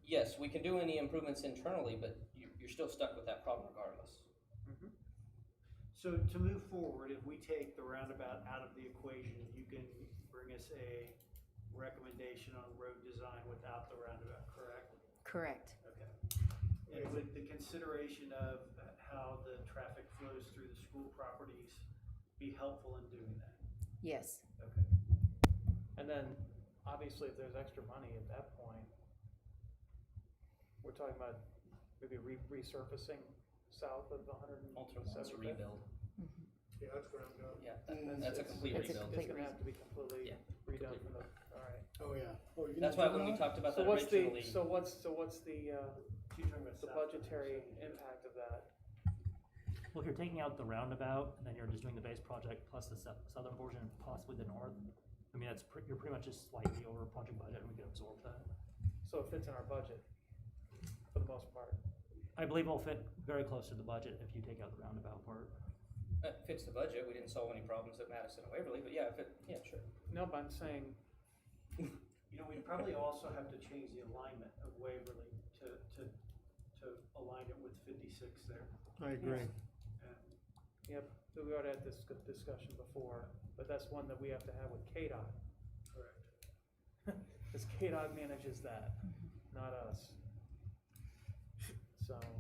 yes, we can do any improvements internally, but you're still stuck with that problem regardless. So to move forward, if we take the roundabout out of the equation, you can bring us a recommendation on road design without the roundabout, correct? Correct. Okay. And would the consideration of how the traffic flows through the school properties be helpful in doing that? Yes. Okay. And then, obviously, if there's extra money at that point, we're talking about maybe resurfacing south of 175th. Ultimately, it's a rebuild. Yeah, that's ground up. Yeah, that's a complete It's a rebuild. It's gonna have to be completely Yeah, redone from the, all right. Oh, yeah. Oh, you're That's gonna why turn when we on? talked about So that what's the, originally. so what's the You're talking about south. budgetary impact of that? Well, if you're taking out the roundabout, and then you're just doing the base project plus the southern portion and possibly the north, I mean, you're pretty much just slightly over project budget, and we can absorb that. So it fits in our budget, for the most part. I believe it'll fit very close to the budget if you take out the roundabout part. It fits the budget. We didn't solve any problems at Madison and Waverly, but yeah, yeah, sure. No, but I'm saying, You know, we probably also have to change the alignment of Waverly to align it with 56 there. I agree. yep, we already had this discussion before, but that's one that we have to have with KDOT. Correct. Because KDOT manages that, not us.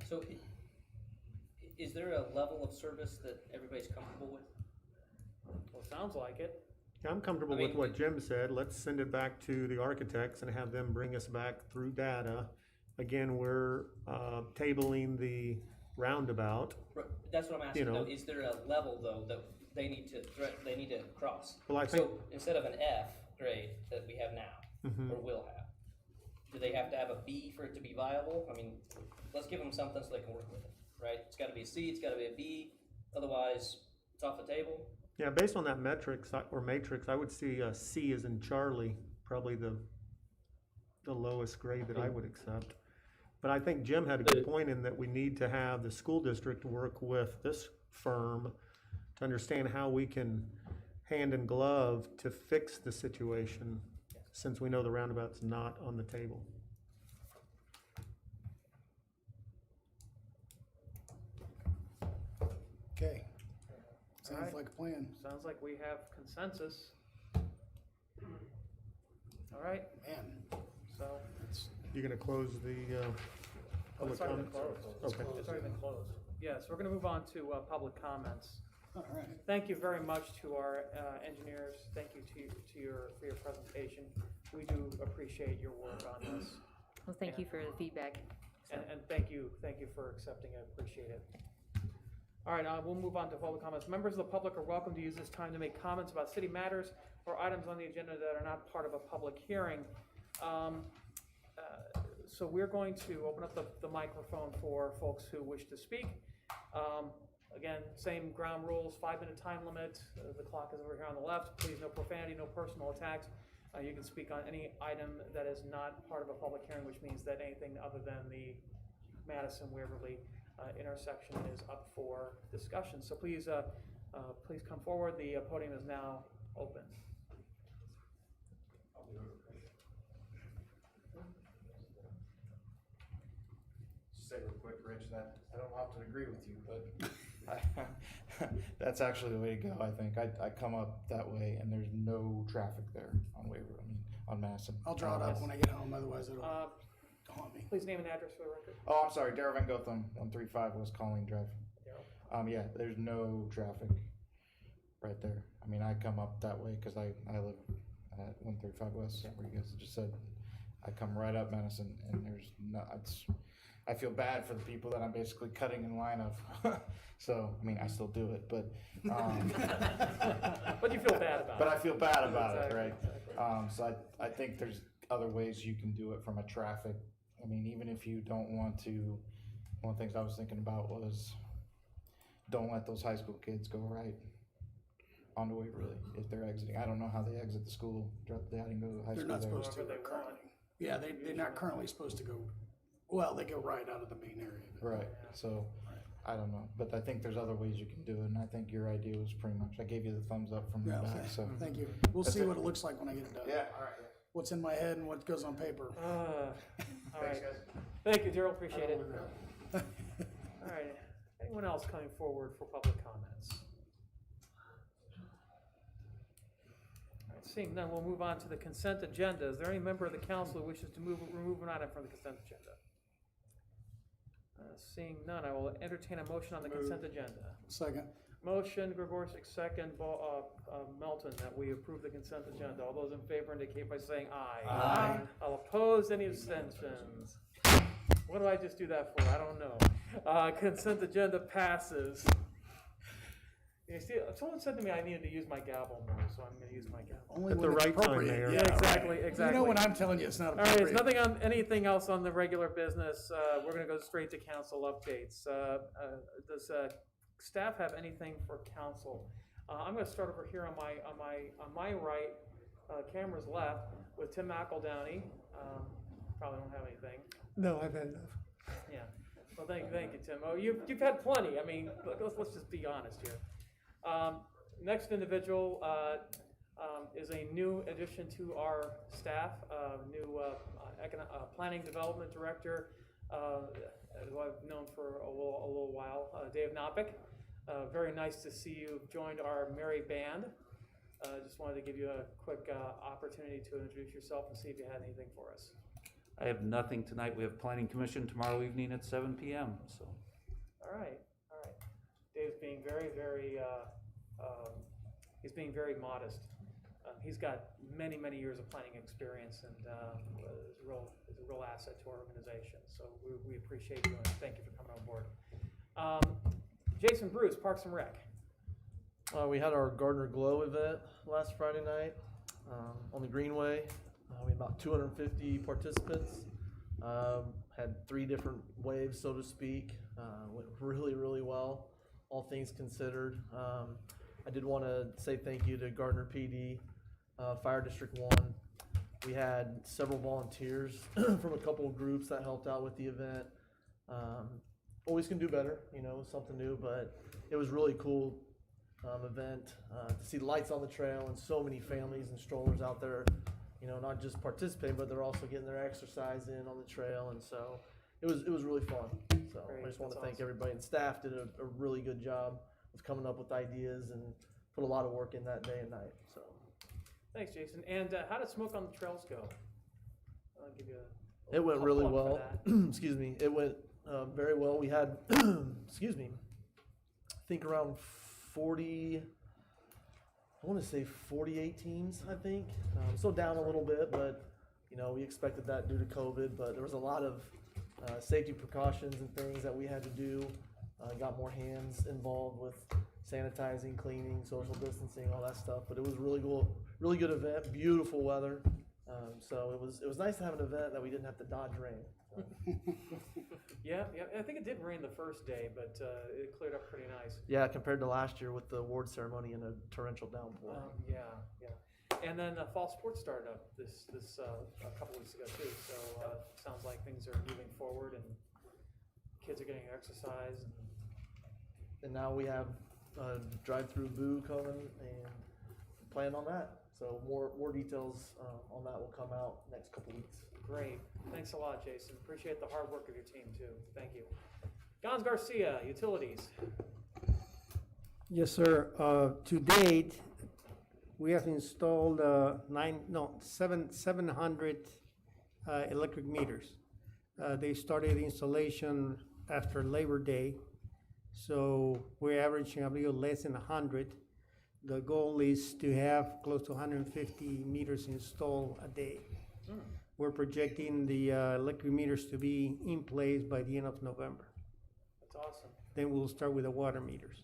So, is there a level of service that everybody's comfortable with? Well, sounds like it. Yeah, I'm comfortable I mean, with what Jim said. Let's send it back to the architects and have them bring us back through data. Again, we're tabling the roundabout. Right, that's what I'm asking, You know. though. Is there a level, though, that they need to cross? Well, I So, think- instead of an F grade that we have now, Mhm. or will have, do they have to have a B for it to be viable? I mean, let's give them something so they can work with it, right? It's gotta be a C, it's gotta be a B, otherwise, it's off the table. Yeah, based on that metrics or matrix, I would see a C as in Charlie, probably the lowest grade that I would accept. But I think Jim had a good point in that we need to have the school district work with this firm to understand how we can hand in glove to fix the situation, since we know the roundabout's not on the table. Okay. Sounds Alright. like a plan. Sounds like we have consensus. All right, Man, so, You gonna close the public it's already been comments? closed. Okay. It's already been closed. Yes, we're gonna move on to public comments. all right. Thank you very much to our engineers. Thank you for your presentation. We do appreciate your work on this. Well, thank you for the feedback. And thank you for accepting it, appreciate it. All right, we'll move on to public comments. Members of the public are welcome to use this time to make comments about city matters or items on the agenda that are not part of a public hearing. So we're going to open up the microphone for folks who wish to speak. Again, same ground rules, 5-minute time limit. The clock is over here on the left. Please, no profanity, no personal attacks. You can speak on any item that is not part of a public hearing, which means that anything other than the Madison-Waverly intersection is up for discussion. So please, please come forward. The podium is now open. Say real quick, Rich, that I don't often agree with you, but That's actually the way to go, I think. I come up that way and there's no traffic there on on Madison. I'll draw it up when I get home, otherwise it'll haunt me. Please name and address for the record. Oh, I'm sorry, Darrell Van Gotham, 135 West Colleen Drive. Yeah, there's no traffic right there. I mean, I come up that way because I live at 135 West, where you guys just said. I come right up Madison, and there's I feel bad for the people that I'm basically cutting in line of. So, I mean, I still do it, but. But you feel bad about it. But I feel bad about Exactly, it, right? exactly. So I think there's other ways you can do it from a traffic. I mean, even if you don't want to, one of the things I was thinking about was don't let those high school kids go right onto Waverly if they're exiting. I don't know how they exit the school. They didn't go to high They're school not there. supposed to currently. Yeah, they're not currently supposed to go, well, they go right out of the main area. Right, so, I don't know, but I think there's other ways you can do it, and I think your idea was pretty much, I gave you the thumbs up from the Yeah, back, so. thank you. We'll That's see it. what it looks like when I get it done. Yeah, all right. What's in my head and what goes on paper. All right. Thank you, Daryl, appreciate it. All right, anyone else coming forward for public comments? All right, seeing none, we'll move on to the consent agenda. Is there any member of the council who wishes to remove an item from the consent agenda? Seeing none, I will entertain a motion on the consent agenda. Second. Motion, Gregorczyk, second, Melton, that we approve the consent agenda. All those in favor indicate by saying aye. Aye. I'll oppose. Any abstentions? What do I just do that for? I don't know. Consent agenda passes. You see, someone said to me I needed to use my gavel more, so I'm going to use my gavel. Only At the when it's right time, appropriate. Mayor. Yeah, exactly, exactly. You know when I'm telling you it's not All right, appropriate. there's nothing on, anything else on the regular business. We're gonna go straight to council updates. Does staff have anything for council? I'm gonna start over here on my right, camera's left, with Tim McEldowney. Probably don't have anything. No, I've had enough. Yeah. Well, thank you, Tim. Oh, you've had plenty. I mean, let's just be honest here. Next individual is a new addition to our staff, new planning development director, who I've known for a little while, Dave Nopick. Very nice to see you joined our merry band. Just wanted to give you a quick opportunity to introduce yourself and see if you had anything for us. I have nothing tonight. We have planning commission tomorrow evening at 7 p.m. So. All right. Dave's being very he's being very modest. He's got many years of planning experience and is a real asset to our organization. So we appreciate you and thank you for coming on board. Jason Bruce, Parks and Rec. We had our Gardner Glow event last Friday night on the Greenway. We had about 250 participants. Had 3 different waves, so to speak. Went really well, all things considered. I did want to say thank you to Gardner PD, Fire District 1. We had several volunteers from a couple of groups that helped out with the event. Always can do better, something new, but it was really cool event to see the lights on the trail and so many families and strollers out there, not just participating, but they're also getting their exercise in on the trail, and so it was really fun. So Great, I just want to that's thank awesome. everybody, and staff did a really good job of coming up with ideas and put a lot of work in that day and night. So Thanks, Jason. And how did Smoke on the Trails go? I'll give you a it went little really plug for well. that. Excuse me. It went very well. We had, excuse me, I think around 40. I want to say 48 teams, I think. So down a little bit, but we expected that due to COVID. But there was a lot of safety precautions and things that we had to do. Got more hands involved with sanitizing, cleaning, social distancing, all that stuff. But it was really good event. Beautiful weather. So it was nice to have an event that we didn't have to dodge rain. Yeah, I think it did rain the first day, but it cleared up pretty nice. Yeah, compared to last year with the award ceremony and a torrential downpour. Yeah. And then fall sports started up this a couple weeks ago too. So sounds like things are moving forward and kids are getting exercise. And now we have drive-through boo coming and plan on that. So more details on that will come out next couple weeks. Great. Thanks a lot, Jason. Appreciate the hard work of your team too. Thank you. Gons Garcia, Utilities. Yes, sir. To date, we have installed 700 electric meters. They started installation after Labor Day, so we're averaging a little less than 100. The goal is to have close to 150 meters installed a day. We're projecting the electric meters to be in place by the end of November. That's awesome. Then we'll start with the water meters.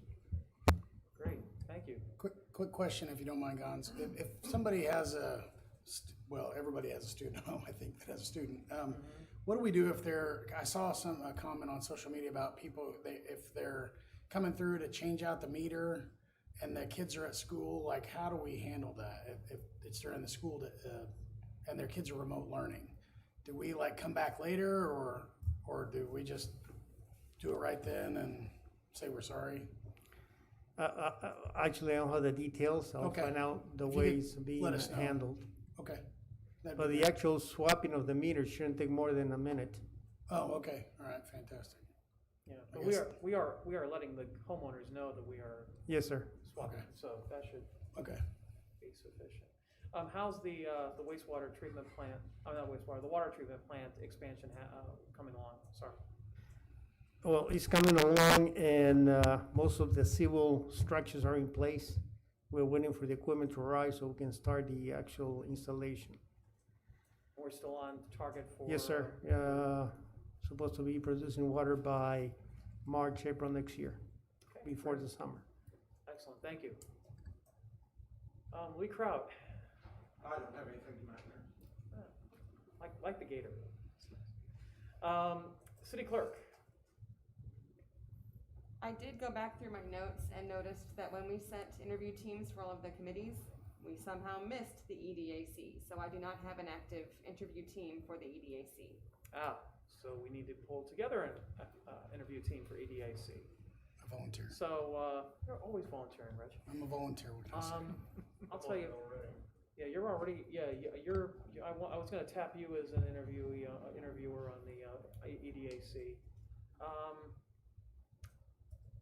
Great, thank you. Quick question, if you don't mind, Gons. If somebody has well, everybody has a student at home, I think, that has a student. What do we do if I saw a comment on social media about people, if they're coming through to change out the meter and the kids are at school, like how do we handle that? If it's during the school and their kids are remote learning, do we like come back later or do we just do it right then and say we're sorry? Actually, I don't have the details. I'll Okay. find out the If you ways could being let us know. handled. Okay. That'd But be the great. actual swapping of the meters shouldn't take more than a minute. Oh, okay, all right, fantastic. Yeah, I but guess- we are letting the homeowners know that we are Yes, sir. swapping, Okay. so that should Okay. be sufficient. How's the wastewater treatment plant, not wastewater, the water treatment plant expansion coming along? Sorry. Well, it's coming along and most of the civil structures are in place. We're waiting for the equipment to arrive so we can start the actual installation. We're still on target for? Yes, sir. Supposed to be producing water by March, April next year, Okay, before great. the summer. Excellent, thank you. Lee Kraut, I don't have anything to matter. like the gator. City clerk. I did go back through my notes and noticed that when we sent interview teams for all of the committees, we somehow missed the EDAC. So I do not have an active interview team for the EDAC. So we need to pull together an interview team for EDAC. A volunteer. So, you're always volunteering, Rich. I'm a volunteer, what can I say? I'll tell you. Yeah, you're already, I was gonna tap you as an interviewer on the EDAC.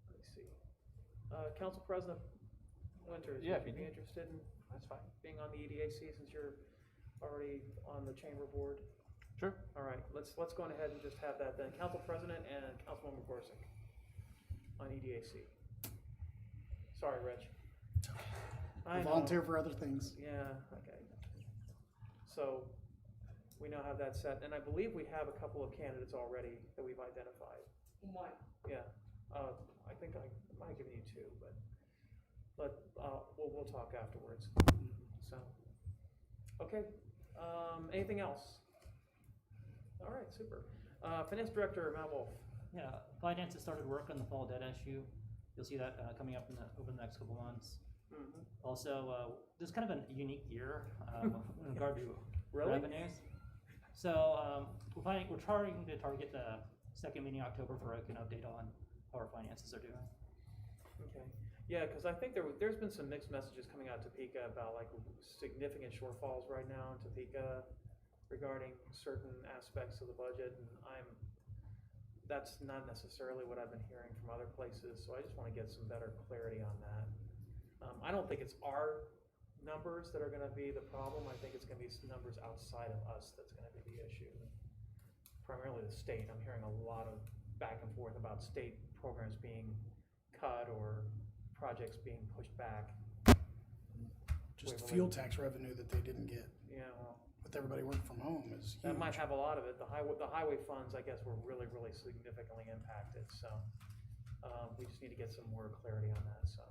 Let me see. Council President Winters, Yeah, would you if be you need. interested in That's fine. being on the EDAC since you're already on the chamber board? Sure. All right, let's go on ahead and just have that then. Council President and Councilwoman Gorsick on EDAC. Sorry, Rich. I know. Volunteer for other things. Yeah, okay. So, we now have that set, and I believe we have a couple of candidates already that we've identified. One. Yeah, I think I might have given you two, but we'll talk afterwards. So, okay, anything else? All right, super. Finance Director Matt Wolf. Yeah, finance has started work on the fall debt issue. You'll see that coming up over the next couple months. Also, this is kind of a unique year in regard to revenues. So we're trying to target the second meeting in October for an update on how our finances are doing. Okay. Yeah, because I think there's been some mixed messages coming out of Topeka about like significant shortfalls right now in Topeka regarding certain aspects of the budget, and that's not necessarily what I've been hearing from other places, so I just want to get some better clarity on that. I don't think it's our numbers that are going to be the problem. I think it's going to be some numbers outside of us that's going to be the issue. Primarily the state. I'm hearing a lot of back and forth about state programs being cut or projects being pushed back. Just fuel tax revenue that they didn't get. Yeah, well, with everybody working from home is huge. that might have a lot of it. The highway funds, I guess, were really, really significantly impacted. So we just need to get some more clarity on that. So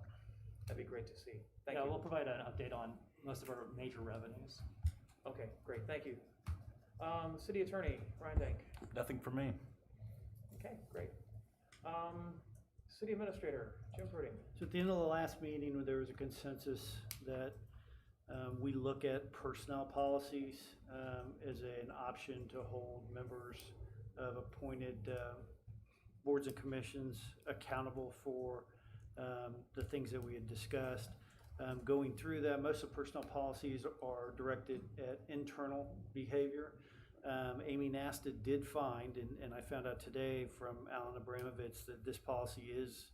that'd be great to see. Thank you. We'll provide an update on most of our major revenues. Okay, great. Thank you. City Attorney Ryan Dank. Nothing for me. Okay, great. City Administrator Jim Prudy. So at the end of the last meeting, there was a consensus that we look at personnel policies as an option to hold members of appointed boards and commissions accountable for the things that we had discussed. Going through that, most of the personnel policies are directed at internal behavior. Amy Nasta did find, and I found out today from Alan Abramovitz, that this policy is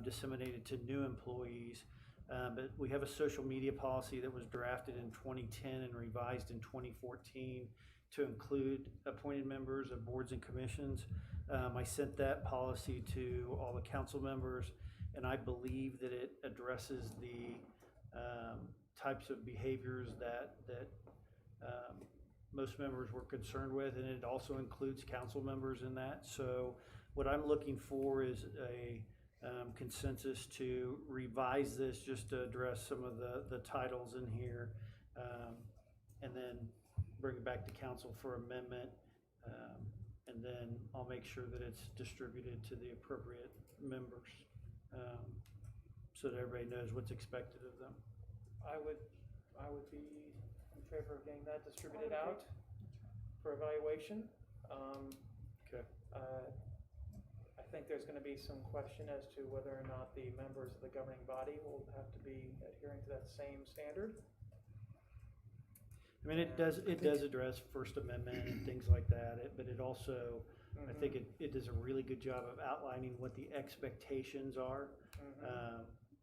disseminated to new employees. But we have a social media policy that was drafted in 2010 and revised in 2014 to include appointed members of boards and commissions. I sent that policy to all the council members, and I believe that it addresses the types of behaviors that most members were concerned with, and it also includes council members in that. So what I'm looking for is a consensus to revise this just to address some of the titles in here, and then bring it back to council for amendment, and then I'll make sure that it's distributed to the appropriate members, so that everybody knows what's expected of them. I would be in favor of getting that distributed out for evaluation. Okay. I think there's gonna be some question as to whether or not the members of the governing body will have to be adhering to that same standard. I mean, it does address First Amendment and things like that, but it also, I think it does a really good job of outlining what the expectations are,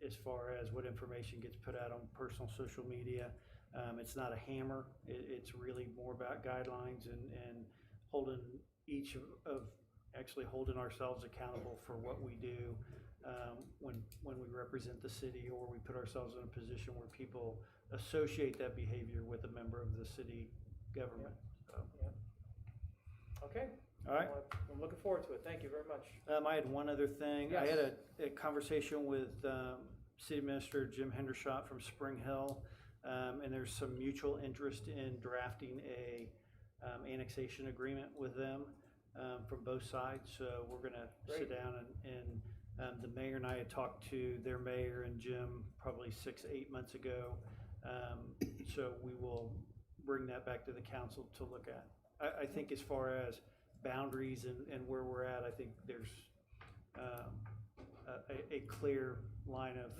as far as what information gets put out on personal social media. It's not a hammer. It's really more about guidelines and holding actually holding ourselves accountable for what we do when we represent the city, or we put ourselves in a position where people associate that behavior with a member of the city government. So. Okay. All right. Well, I'm looking forward to it. Thank you very much. I had one other thing. Yes. I had a conversation with City Minister Jim Hendershot from Spring Hill, and there's some mutual interest in drafting a annexation agreement with them from both sides. So we're gonna sit down and the mayor and I had talked to their mayor and Jim probably 6-8 months ago. So we will bring that back to the council to look at. I think as far as boundaries and where we're at, I think there's a clear line of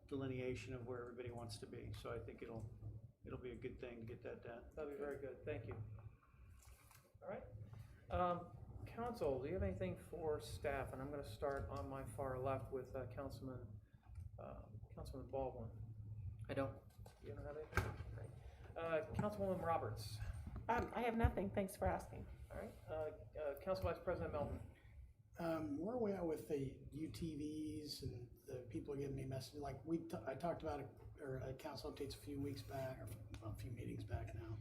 delineation of where everybody wants to be. So I think it'll be a good thing to get that done. That'll be very good. Thank you. All right. Council, do you have anything for staff? And I'm going to start on my far left with Councilman Baldwin. I don't. You don't have anything? Great. Councilwoman Roberts. I have nothing, thanks for asking. All right. Council Vice President Melton. Where are we at with the UTVs and the people giving me messages? Like I talked about council updates a few weeks back, or a few meetings back now,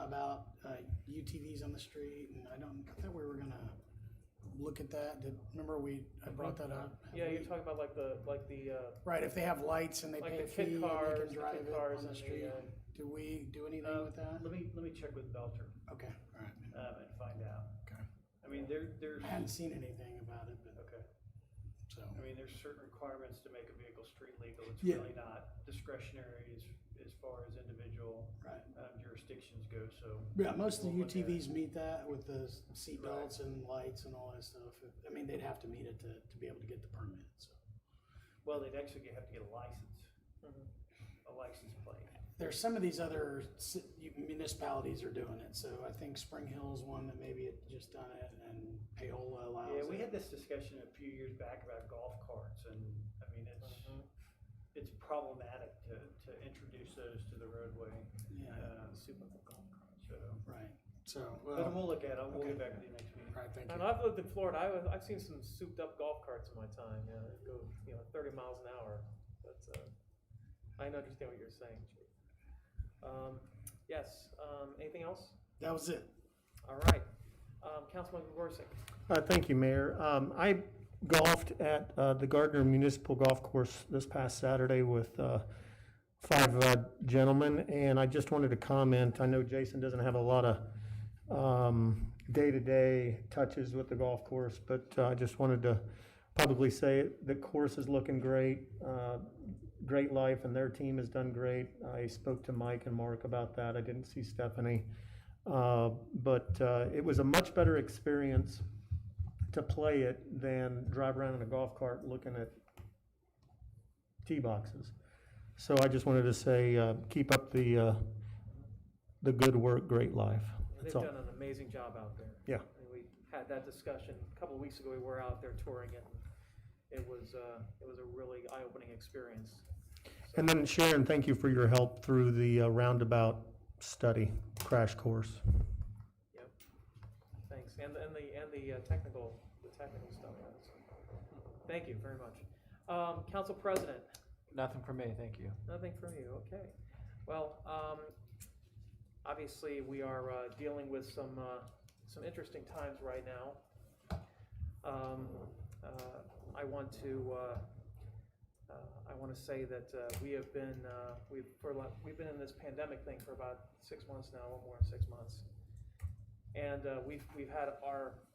about UTVs on the street, and I thought we were gonna look at that. Remember I brought that up? Yeah, you're talking about like the right. If they have lights and they like pay a the kid fee, cars, they can drive it cars on the street. Do we do anything with that? Let me check with Belcher. Okay, all right. And find out. Okay. I mean, there's. I hadn't seen anything about it, but. Okay. So. I mean, there's certain requirements to make a vehicle street legal. It's Yeah. really not discretionary as far as individual jurisdictions go, so. Yeah, most of the we'll look at it. UTVs meet that with the seat belts and lights and all that stuff. I mean, they'd have to meet it to be able to get the permit, so. Well, they'd actually have to get a license, a license plate. There's some of these other municipalities are doing it, so I think Spring Hill is one that maybe it just done it, and Paola allows it. Yeah, we had this discussion a few years back about golf carts, and I mean, it's problematic to introduce those to the roadway. Yeah. Super golf carts. So. Right. So. But we'll look at it. We'll get back to you next meeting. All right, thank you. And I've lived in Florida. I've seen some souped up golf carts in my time. Yeah, they go 30 miles an hour. But I understand what you're saying, Chief. Yes. Anything else? That was it. All right. Councilman Gorsick. Thank you, Mayor. I golfed at the Gardner Municipal Golf Course this past Saturday with 5 gentlemen, and I just wanted to comment. I know Jason doesn't have a lot of day-to-day touches with the golf course, but I just wanted to publicly say the course is looking great. Great Life and their team has done great. I spoke to Mike and Mark about that. I didn't see Stephanie. But it was a much better experience to play it than drive around in a golf cart looking at tee boxes. So I just wanted to say, keep up the good work, Great Life. They've done an amazing job out there. Yeah. And we had that discussion a couple of weeks ago. We were out there touring it. it was a really eye-opening experience. And then Sharon, thank you for your help through the roundabout study crash course. Yep. Thanks. And the technical stuff. Thank you very much. Council President. Nothing from me, thank you. Nothing from you. Okay. Well, obviously we are dealing with some interesting times right now. I want to say that we've been in this pandemic thing for about 6 months now, a little more than 6 months, and we've had a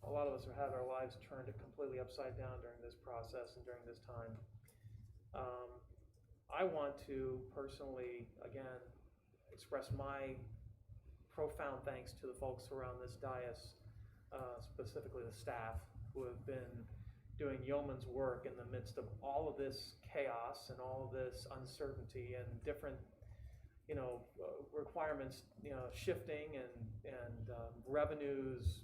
lot of us have had our lives turned completely upside down during this process and during this time. I want to personally again express my profound thanks to the folks around this dais, specifically the staff who have been doing yeoman's work in the midst of all of this chaos and all of this uncertainty and different, requirements, shifting and revenues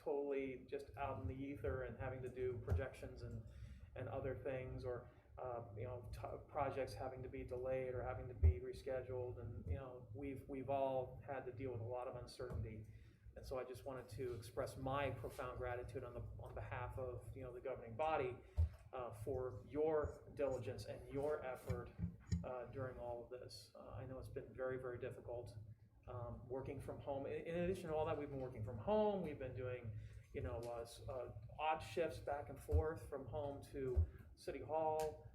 totally just out in the ether and having to do projections and other things, or projects having to be delayed or having to be rescheduled, and we've all had to deal with a lot of uncertainty. And so I just wanted to express my profound gratitude on behalf of the governing body for your diligence and your effort during all of this. I know it's been very, very difficult working from home. In addition to all that, we've been working from home. We've been doing odd shifts back and forth from home to City Hall.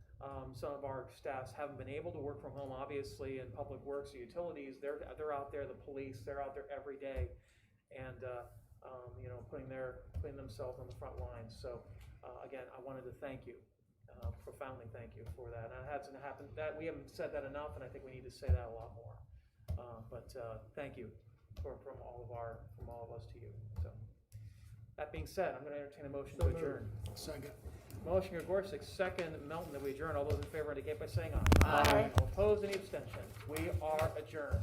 Some of our staffs haven't been able to work from home, obviously, in public works or utilities. They're out there, the police, they're out there every day, and putting themselves on the front lines. So again, I wanted to thank you, profoundly thank you for that. And it hasn't happened, that we haven't said that enough, and I think we need to say that a lot more. But thank you from all of us to you. So that being said, I'm going to entertain a motion to adjourn. Second. Motion Gorsuch, second Melton, that we adjourn. All those in favor indicate by saying aye. Aye. All opposed, any abstentions? We are adjourned.